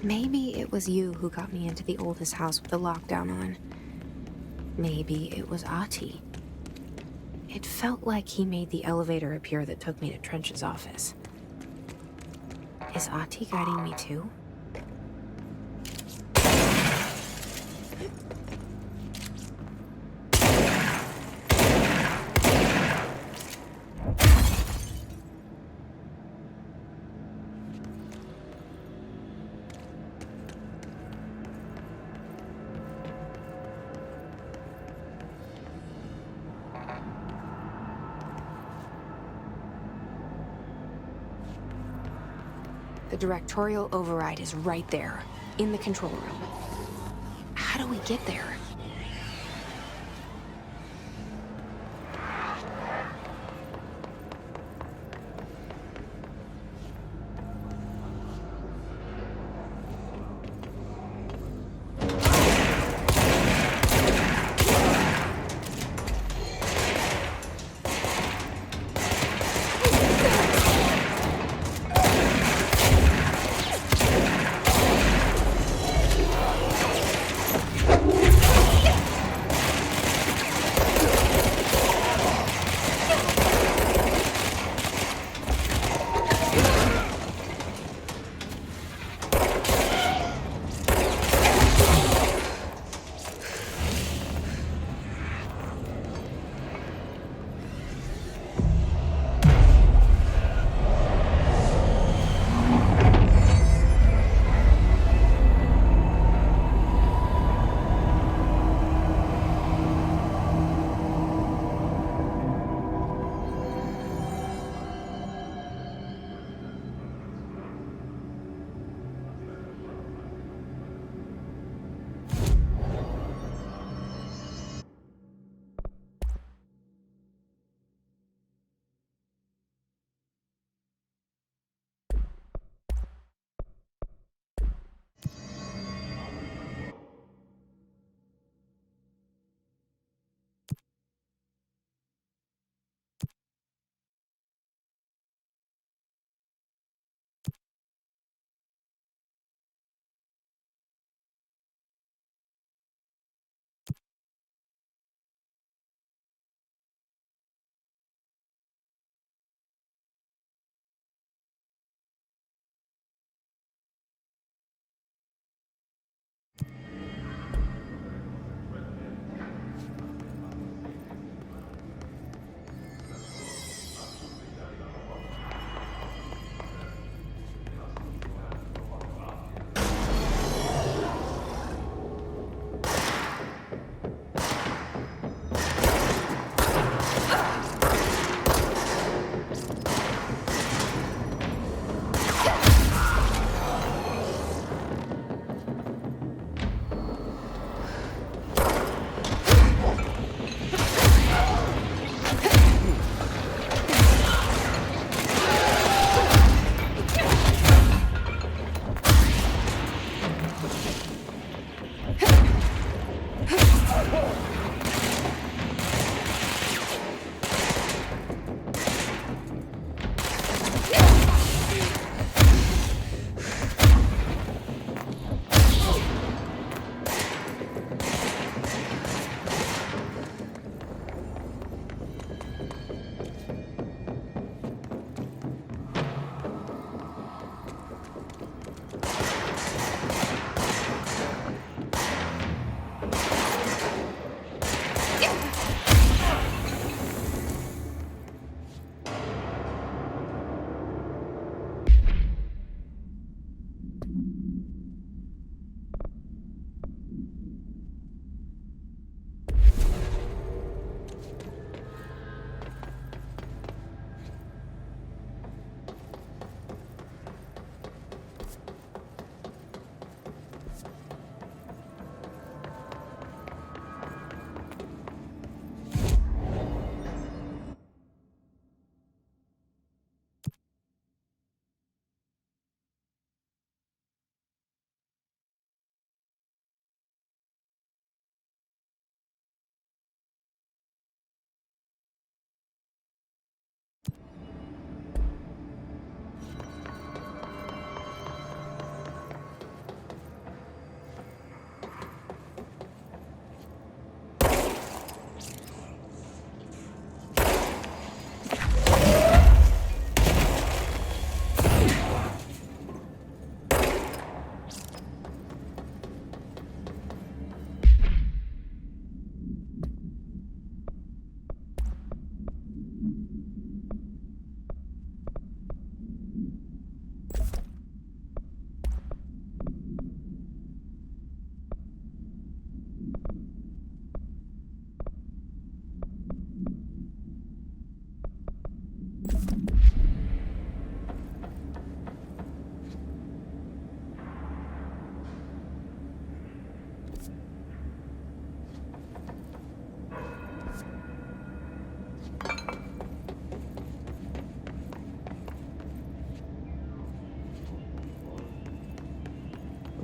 Maybe it was you who got me into the oldest house with the lockdown on. Maybe it was Ahti. It felt like he made the elevator appear that took me to Trench's office. Is Ahti guiding me too? The directorial override is right there, in the control room. How do we get there?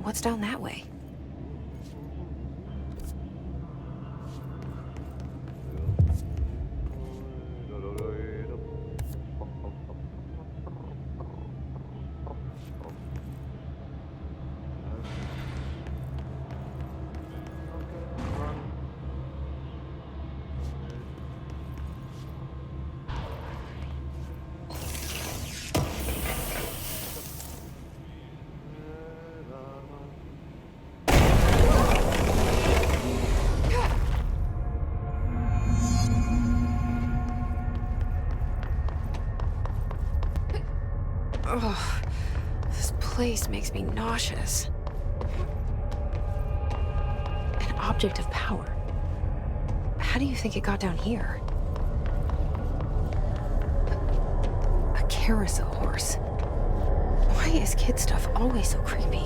What's down that way? Ugh, this place makes me nauseous. An object of power. How do you think it got down here? A carousel horse. Why is kid stuff always so creepy?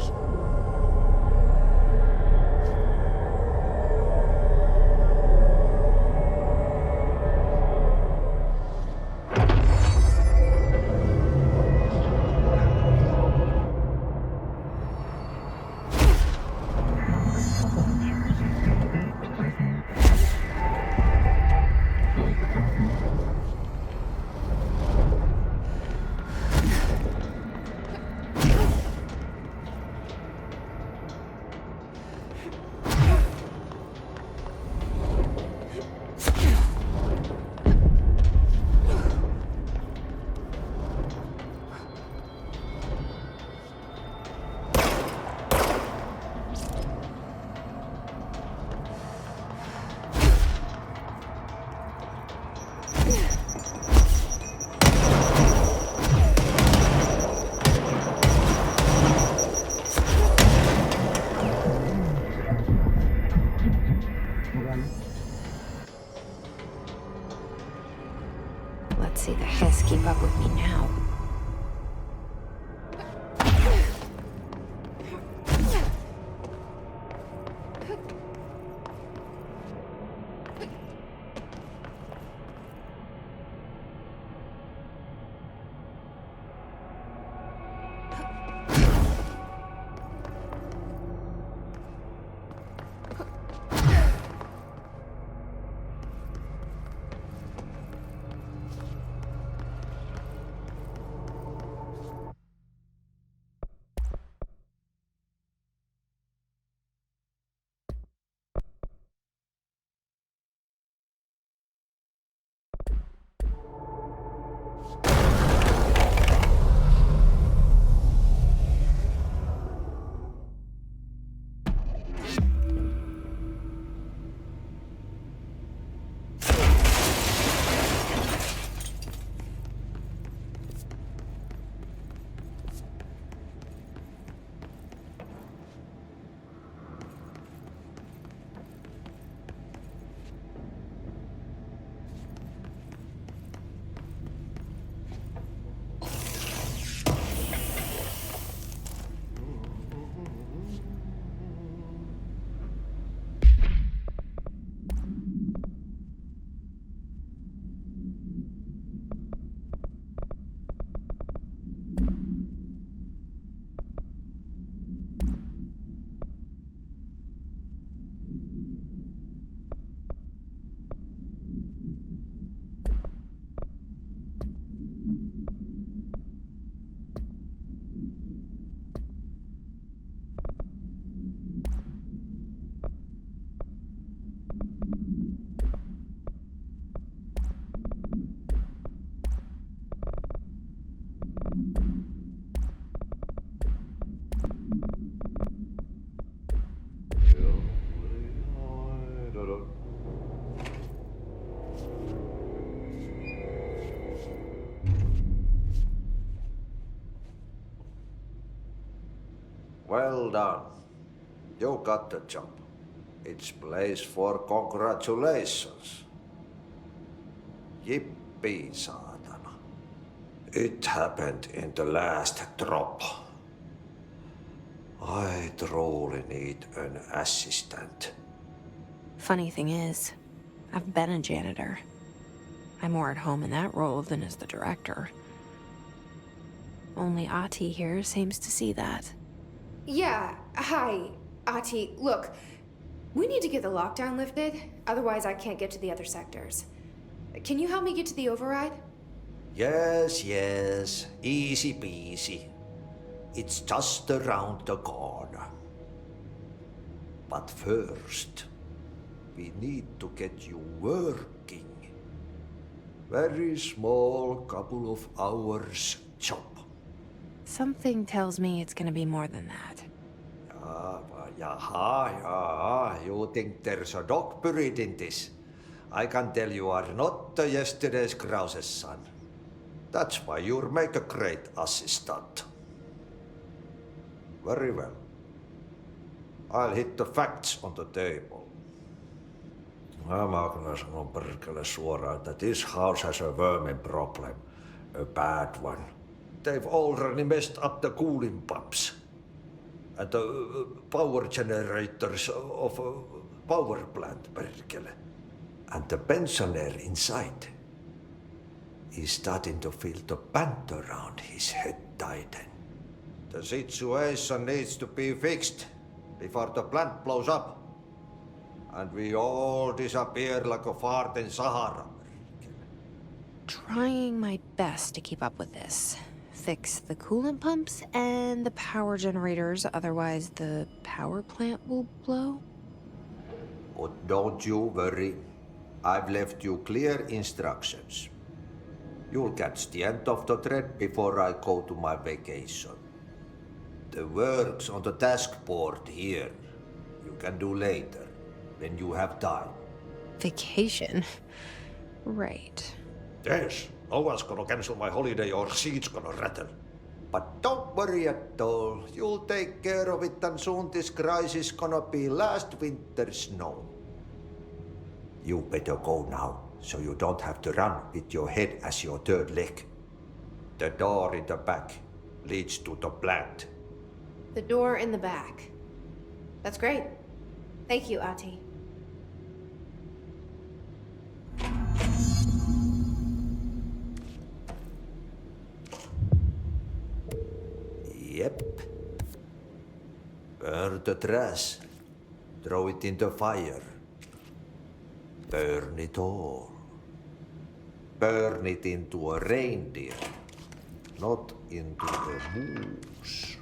Let's see the Hess keep up with me now.
Well done. You got the job. It's place for congratulations. Yippee, saatana. It happened in the last drop. I truly need an assistant.
Funny thing is, I've been a janitor. I'm more at home in that role than as the director. Only Ahti here seems to see that.
Yeah, hi, Ati. Look, we need to get the lockdown lifted, otherwise I can't get to the other sectors. Can you help me get to the override?
Yes, yes. Easy peasy. It's just around the corner. But first, we need to get you working. Very small, couple of hours job.
Something tells me it's gonna be more than that.
Yaha. You think there's a dog buried in this? I can tell you are not the yesterday's Krause's son. That's why you'll make a great assistant. Very well. I'll hit the facts on the table. Mä kyllä sanon perkele suoraan, että this house has a vermin problem. A bad one. They've already messed up the cooling pumps. And the power generators of a power plant, perkele. And the pensioner inside is starting to feel the band around his head tighten. The situation needs to be fixed before the plant blows up. And we all disappear like a fart in Sahara.
Trying my best to keep up with this. Fix the coolant pumps and the power generators, otherwise the power plant will blow?
But don't you worry. I've left you clear instructions. You'll catch the end of the thread before I go to my vacation. The work's on the task board here. You can do later, when you have time.
Vacation? Right.
Yes, no one's gonna cancel my holiday or seat's gonna rattle. But don't worry at all. You'll take care of it and soon this crisis gonna be last winter's snow. You better go now, so you don't have to run with your head as your third leg. The door in the back leads to the plant.
The door in the back. That's great. Thank you, Ati.
Yep. Burn the trash. Throw it in the fire. Burn it all. Burn it into a reindeer, not into a moose.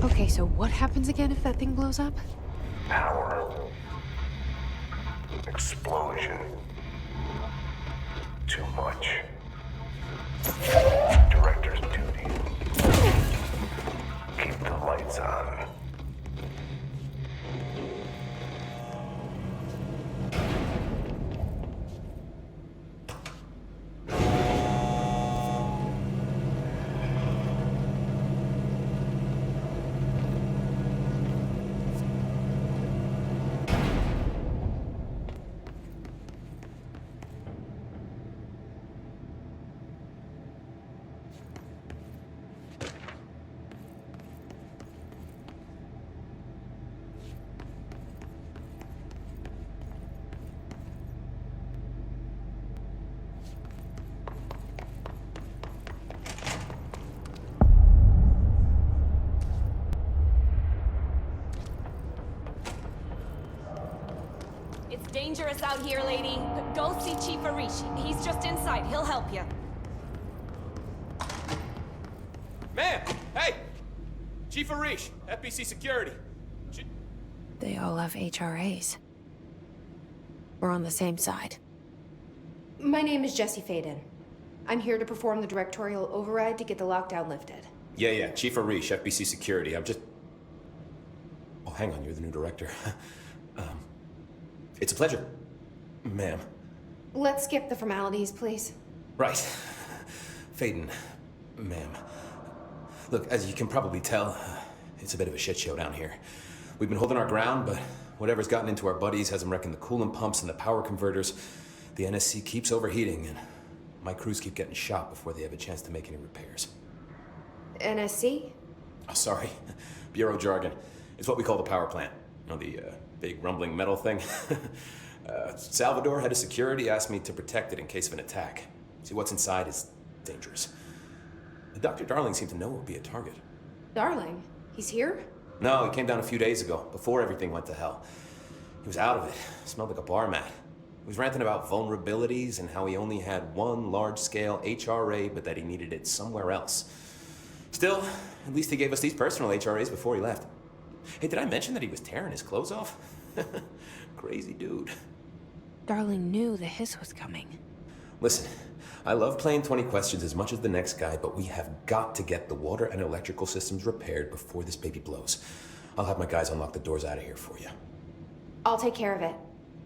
Okay, so what happens again if that thing blows up?
Power. Explosion. Too much. Director's duty. Keep the lights on.
It's dangerous out here, lady. Go see Chief Arish. He's just inside. He'll help you.
Ma'am! Hey! Chief Arish, FBC Security.
They all have HRAs. We're on the same side.
My name is Jesse Faden. I'm here to perform the directorial override to get the lockdown lifted.
Yeah, Chief Arish, FBC Security. I'm just... Oh, hang on, you're the new director. It's a pleasure, ma'am.
Let's skip the formalities, please.
Right. Faden, ma'am. Look, as you can probably tell, it's a bit of a shit show down here. We've been holding our ground, but whatever's gotten into our buddies has them wrecking the coolant pumps and the power converters. The NSC keeps overheating, and my crews keep getting shot before they have a chance to make any repairs.
NSC?
Oh, sorry. Bureau jargon. It's what we call the power plant. You know, the big rumbling metal thing? Salvador, head of security, asked me to protect it in case of an attack. See, what's inside is dangerous. Dr. Darling seemed to know it would be a target.
Darling? He's here?
No, he came down a few days ago, before everything went to hell. He was out of it. Smelled like a bar mat. He was ranting about vulnerabilities and how he only had one large-scale HRA, but that he needed it somewhere else. Still, at least he gave us these personal HRAs before he left. Hey, did I mention that he was tearing his clothes off? Crazy dude.
Darling knew the hiss was coming.
Listen, I love playing 20 questions as much as the next guy, but we have got to get the water and electrical systems repaired before this baby blows. I'll have my guys unlock the doors out of here for you.
I'll take care of it.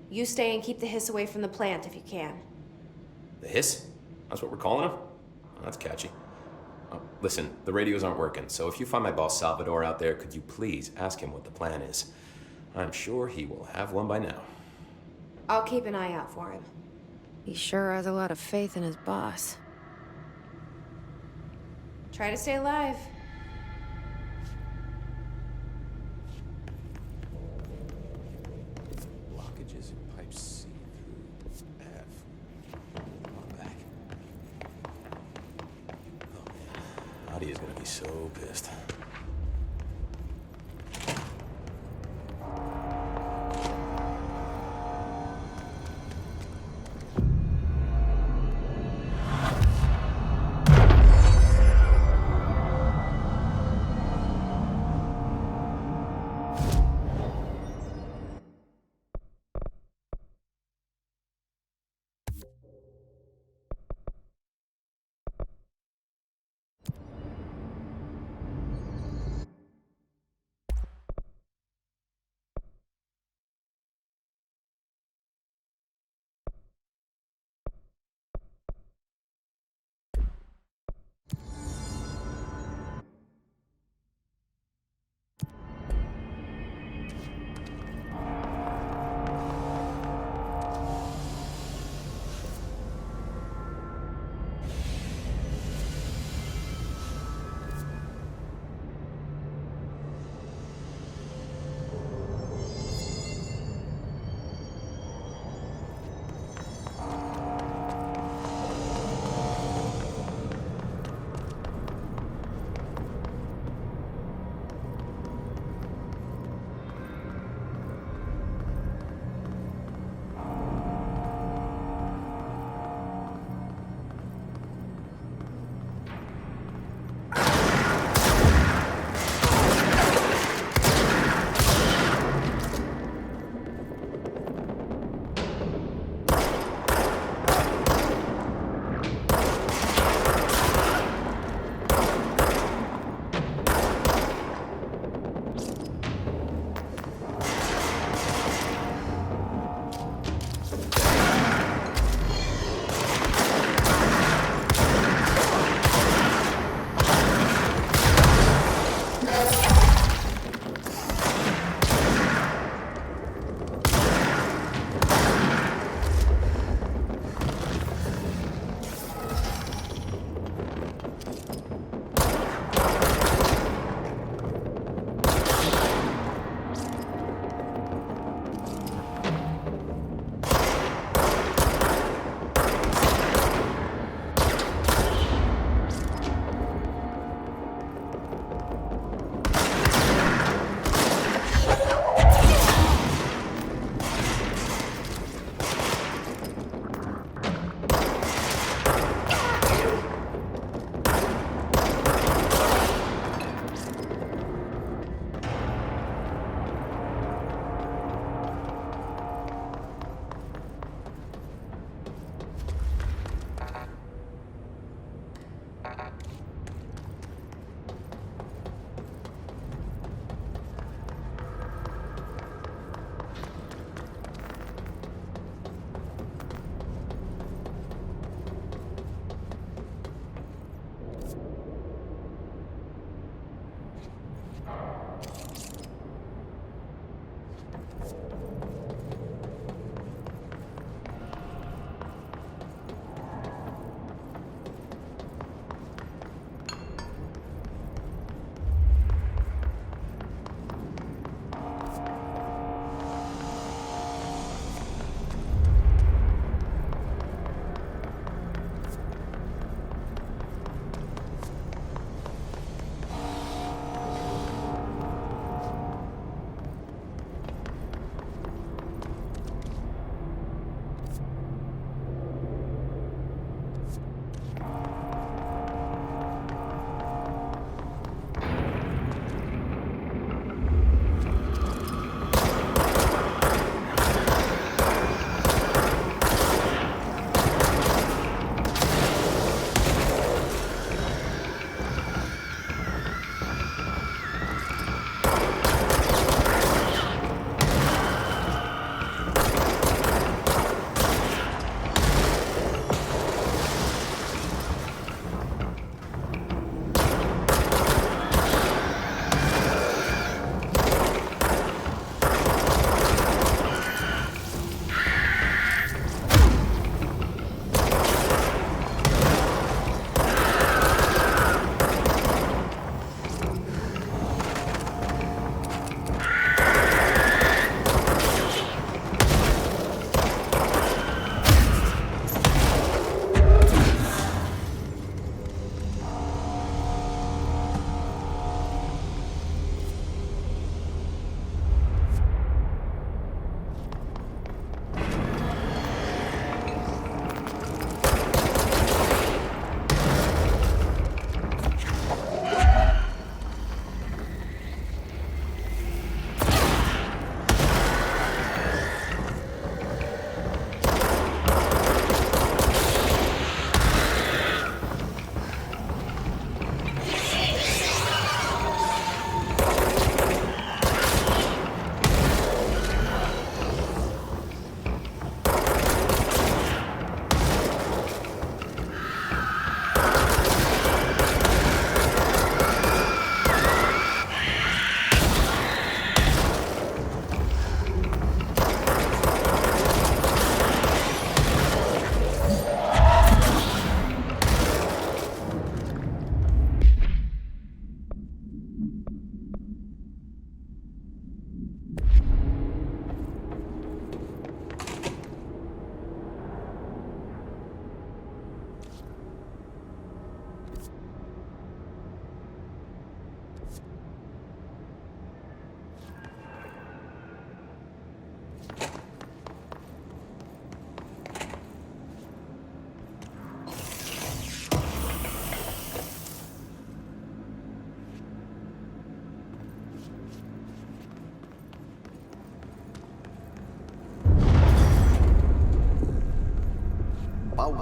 You stay and keep the hiss away from the plant if you can.
The hiss? That's what we're calling him? Oh, that's catchy. Oh, listen, the radios aren't working, so if you find my boss Salvador out there, could you please ask him what the plan is? I'm sure he will have one by now.
I'll keep an eye out for him. He sure has a lot of faith in his boss. Try to stay alive.
Blockages in pipe C through F. On back. Oh man, Nadia's gonna be so pissed.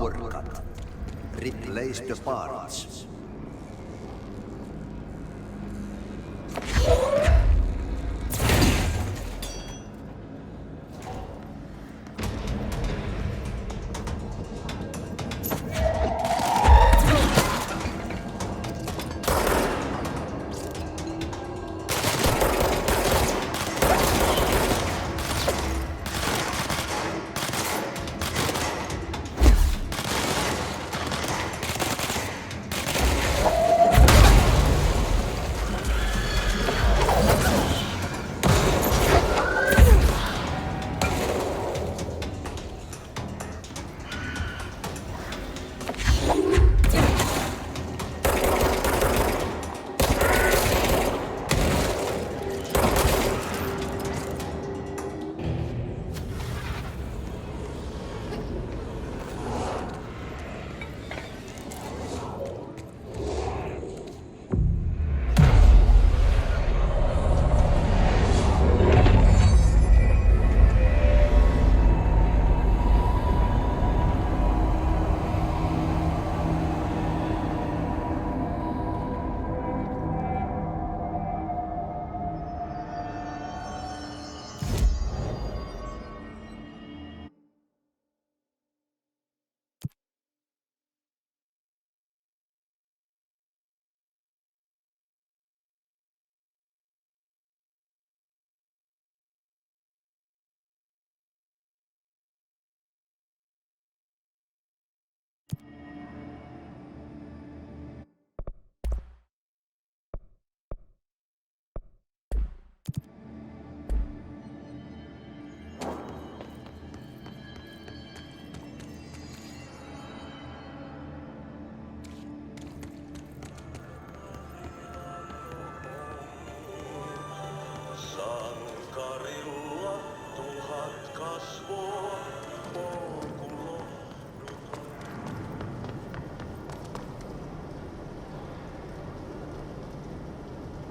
power cut. Replace the parts.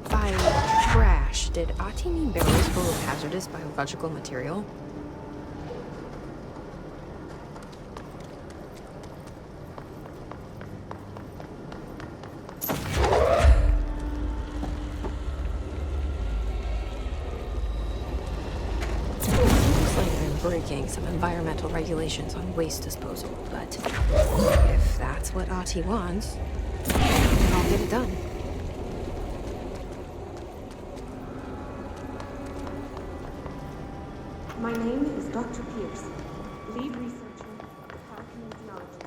By trash, did Ati mean barrels full of hazardous biological material? Looks like I'm breaking some environmental regulations on waste disposal, but if that's what Ati wants, I'll get it done.
My name is Dr. Pierce, lead researcher at the Parakinesiology.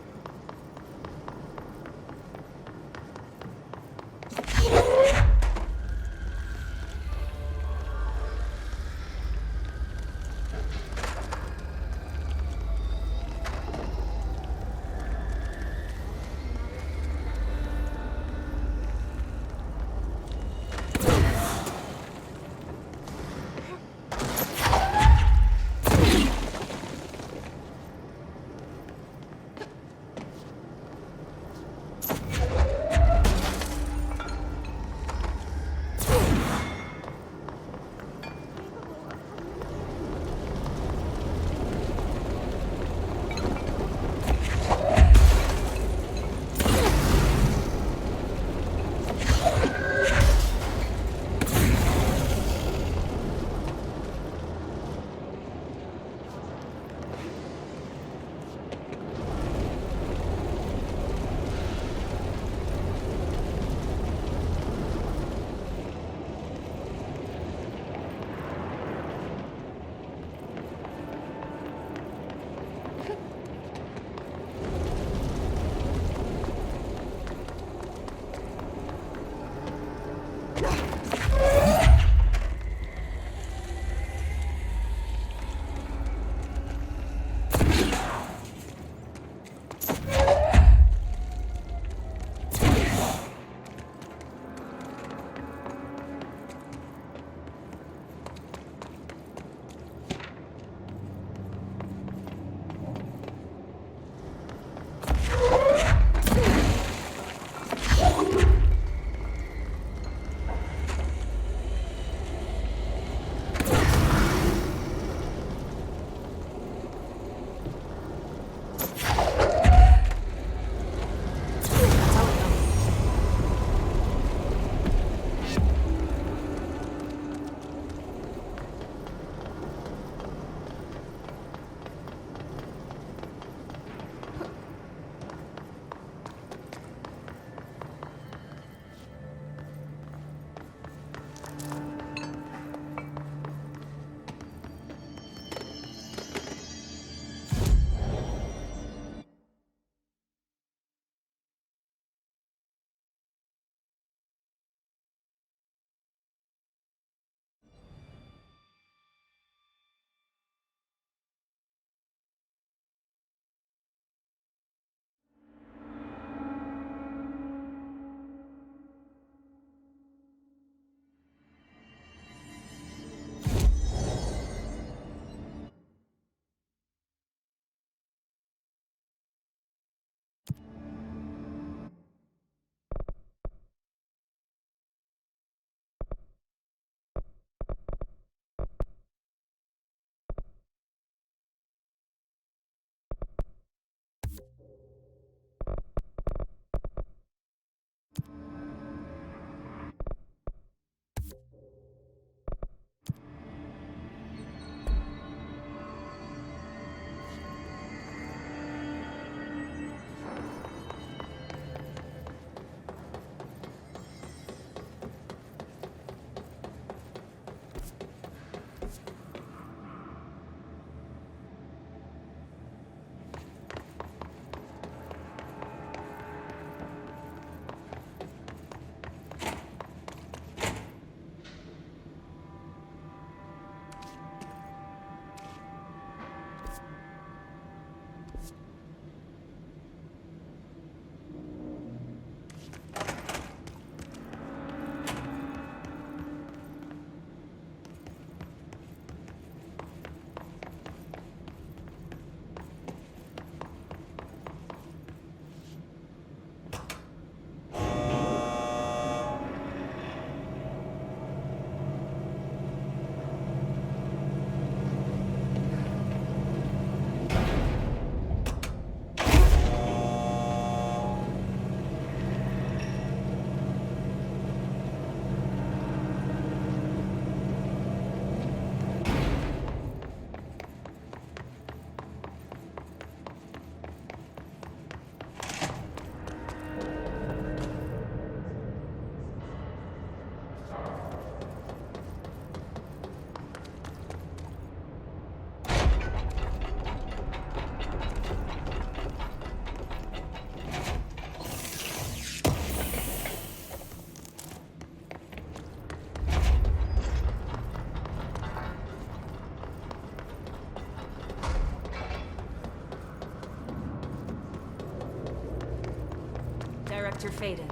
Dr. Faden.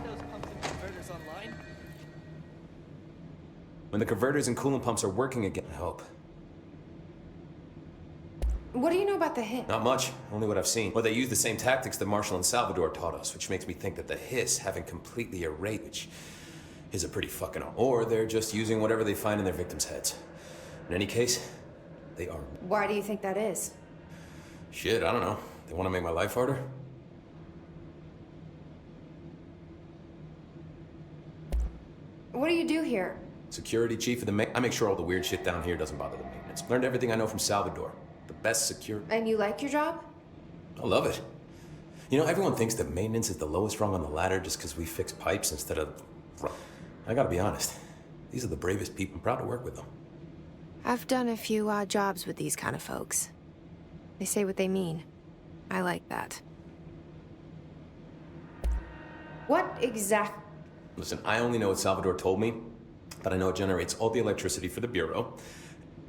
Those pumps and converters online?
When the converters and coolant pumps are working again, I hope.
What do you know about the hit?
Not much, only what I've seen. Well, they use the same tactics that Marshall and Salvador taught us, which makes me think that the Hiss haven't completely erased, which is a pretty fucking... Or they're just using whatever they find in their victims' heads. In any case, they are...
Why do you think that is?
Shit, I don't know. They want to make my life harder?
What do you do here?
Security chief of the I make sure all the weird shit down here doesn't bother the maintenance. Learned everything I know from Salvador. The best secure...
And you like your job?
I love it. You know, everyone thinks that maintenance is the lowest rung on the ladder just because we fix pipes instead of... I gotta be honest. These are the bravest people. I'm proud to work with them.
I've done a few odd jobs with these kind of folks. They say what they mean. I like that. What exactly...
Listen, I only know what Salvador told me, but I know it generates all the electricity for the Bureau.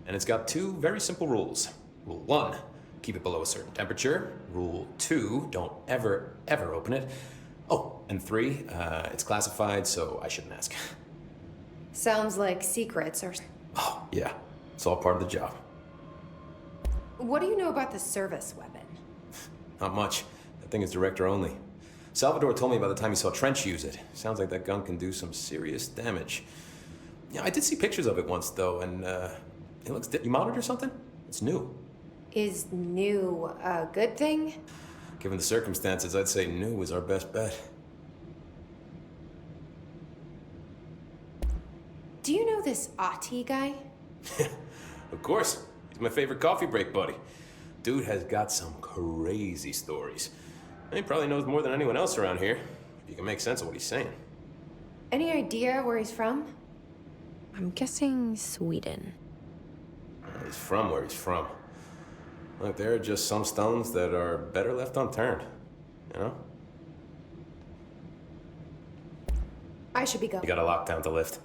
And it's got two very simple rules. Rule 1, keep it below a certain temperature. Rule 2, don't ever, ever open it. Oh, and 3, it's classified, so I shouldn't ask.
Sounds like secrets or...
Oh, yeah. It's all part of the job.
What do you know about the service weapon?
Not much. That thing is director only. Salvador told me by the time he saw Trench use it. Sounds like that gun can do some serious damage. Yeah, I did see pictures of it once, though, and, it looks... You mounted or something? It's new.
Is new a good thing?
Given the circumstances, I'd say new is our best bet.
Do you know this Ati guy?
Of course. He's my favorite coffee break buddy. Dude has got some crazy stories. And he probably knows more than anyone else around here, if you can make sense of what he's saying.
Any idea where he's from?
I'm guessing Sweden.
He's from where he's from. Look, there are just some stones that are better left unturned, you know?
I should be going.
You got a lockdown to lift.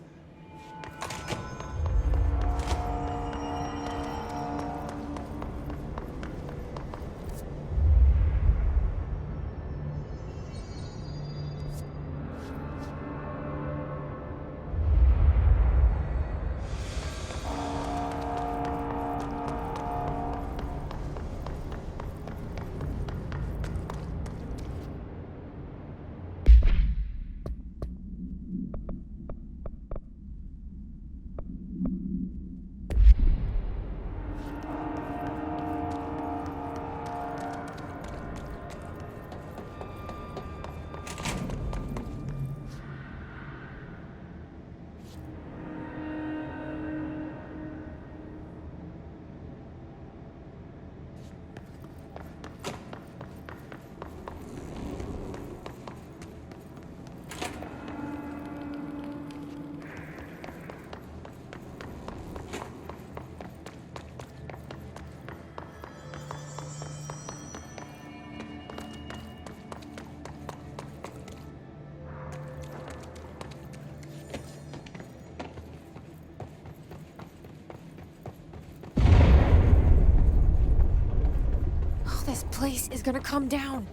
This place is gonna come down.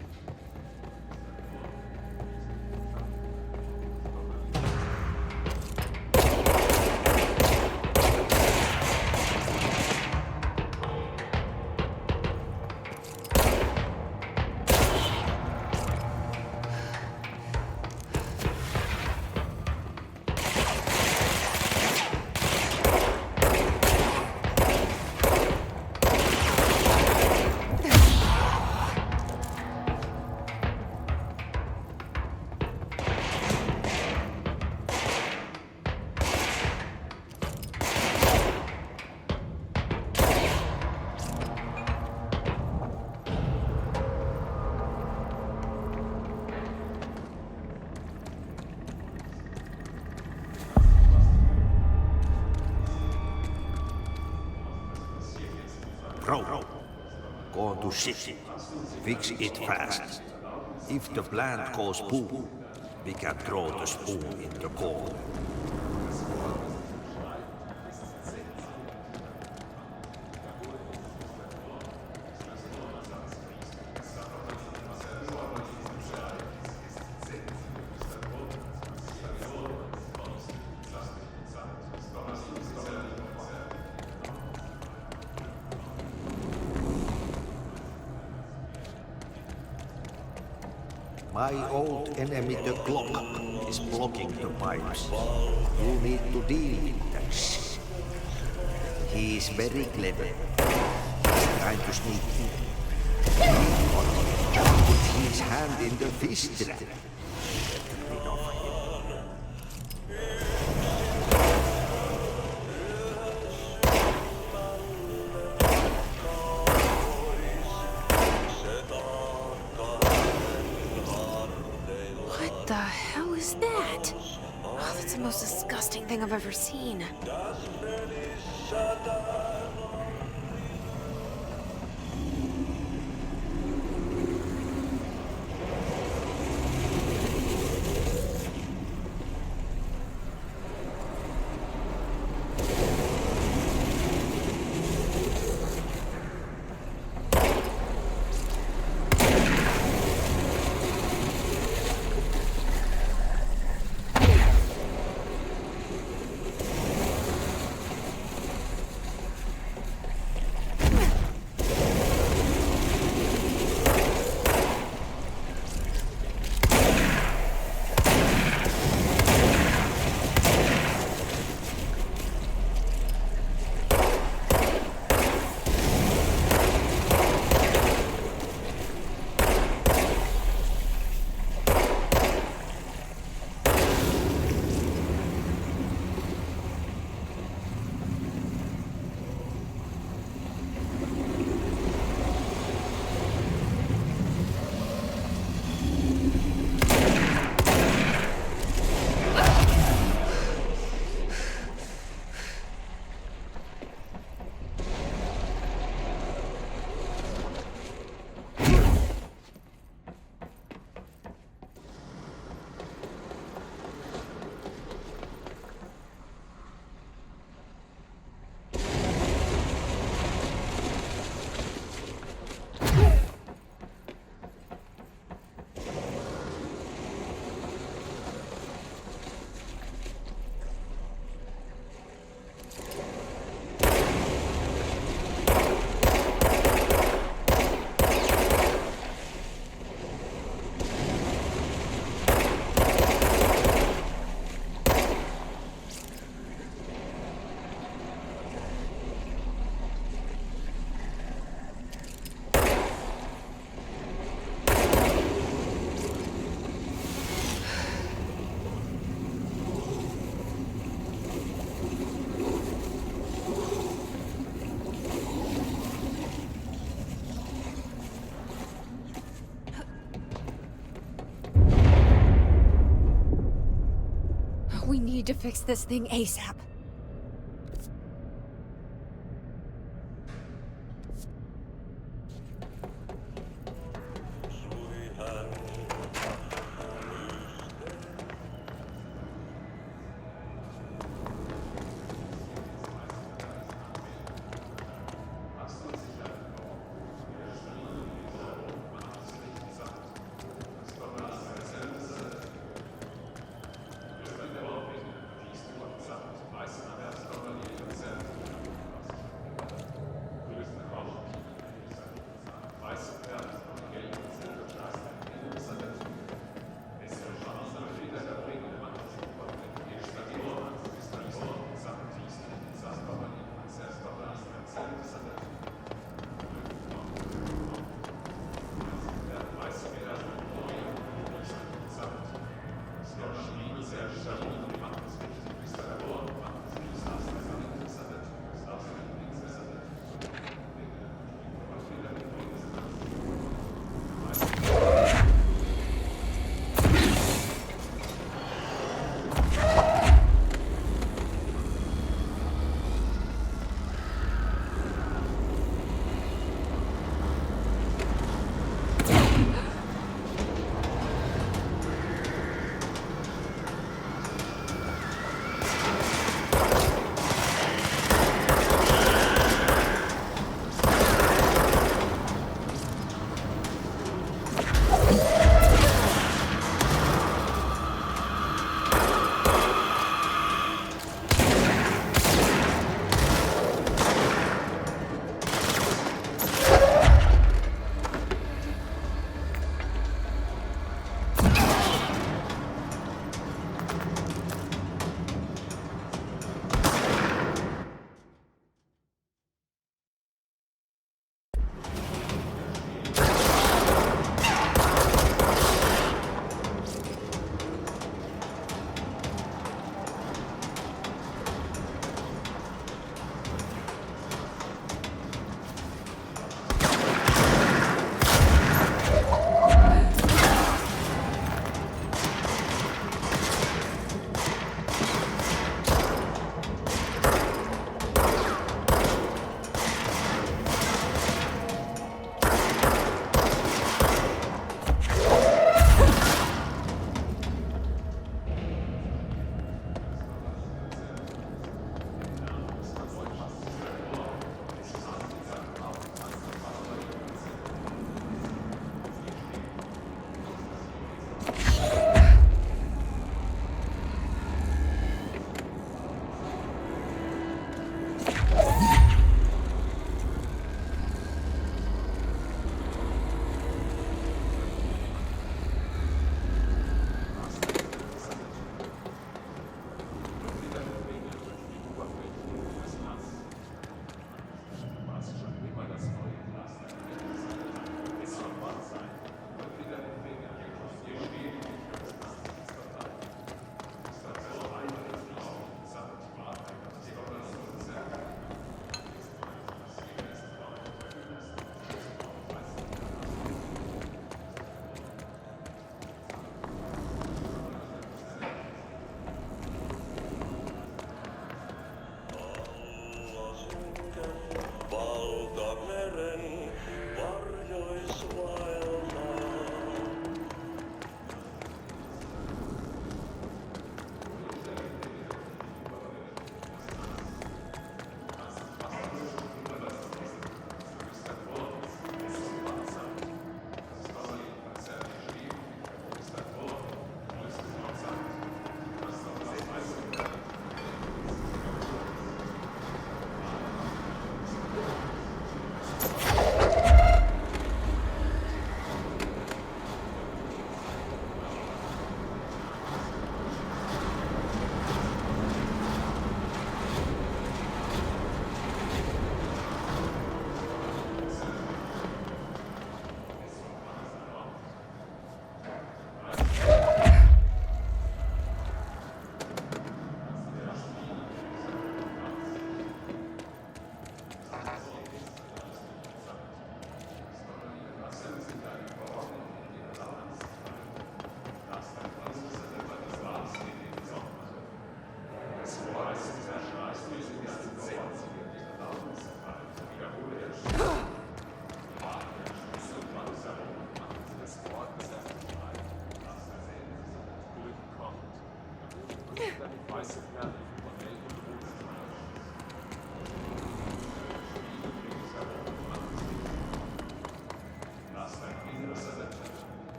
Bro, go to shit. Fix it fast. If the plant goes boom, we can throw the spoon in the coal. My old enemy, the clock, is blocking the pipes. You need to deal with that shit. He is very clever. He's trying to sneak in. Put his hand in the fish trap. Get rid of him.
What the hell is that? Oh, that's the most disgusting thing I've ever seen. We need to fix this thing ASAP.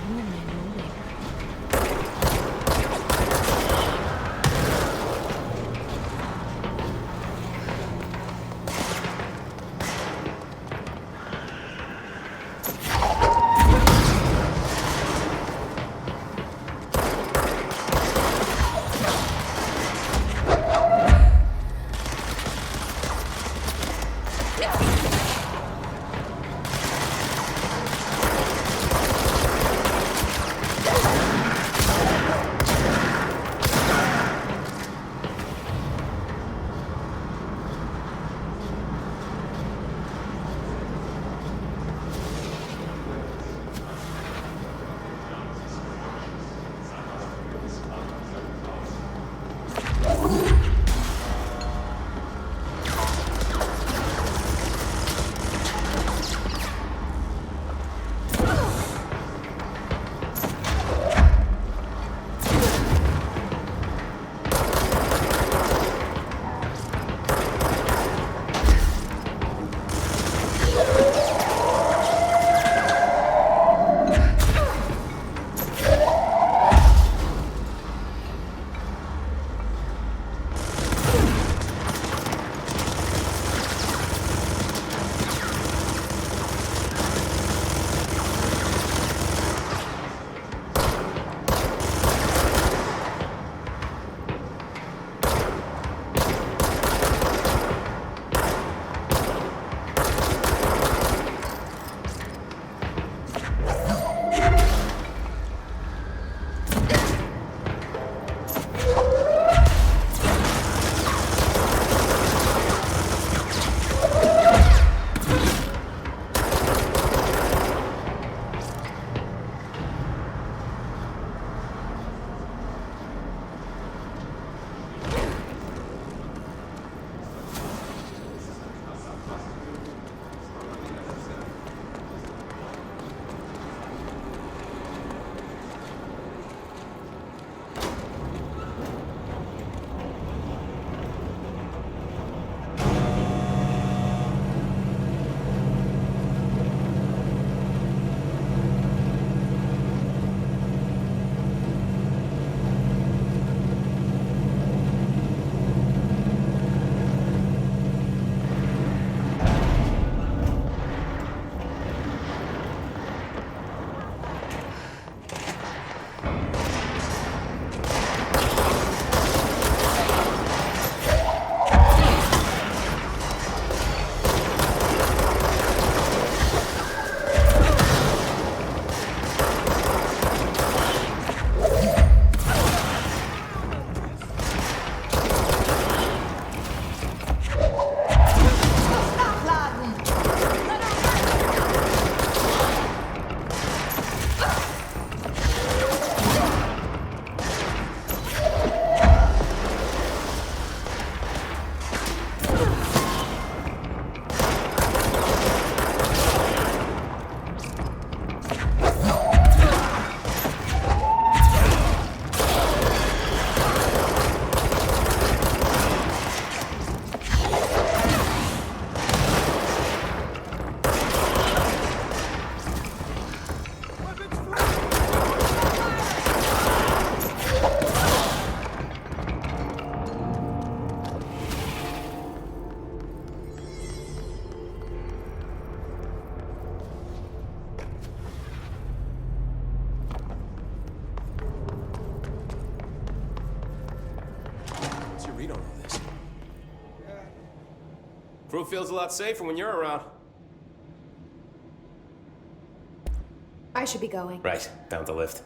Who am I moving?
Crew feels a lot safer when you're around.
I should be going.
Right, down the lift.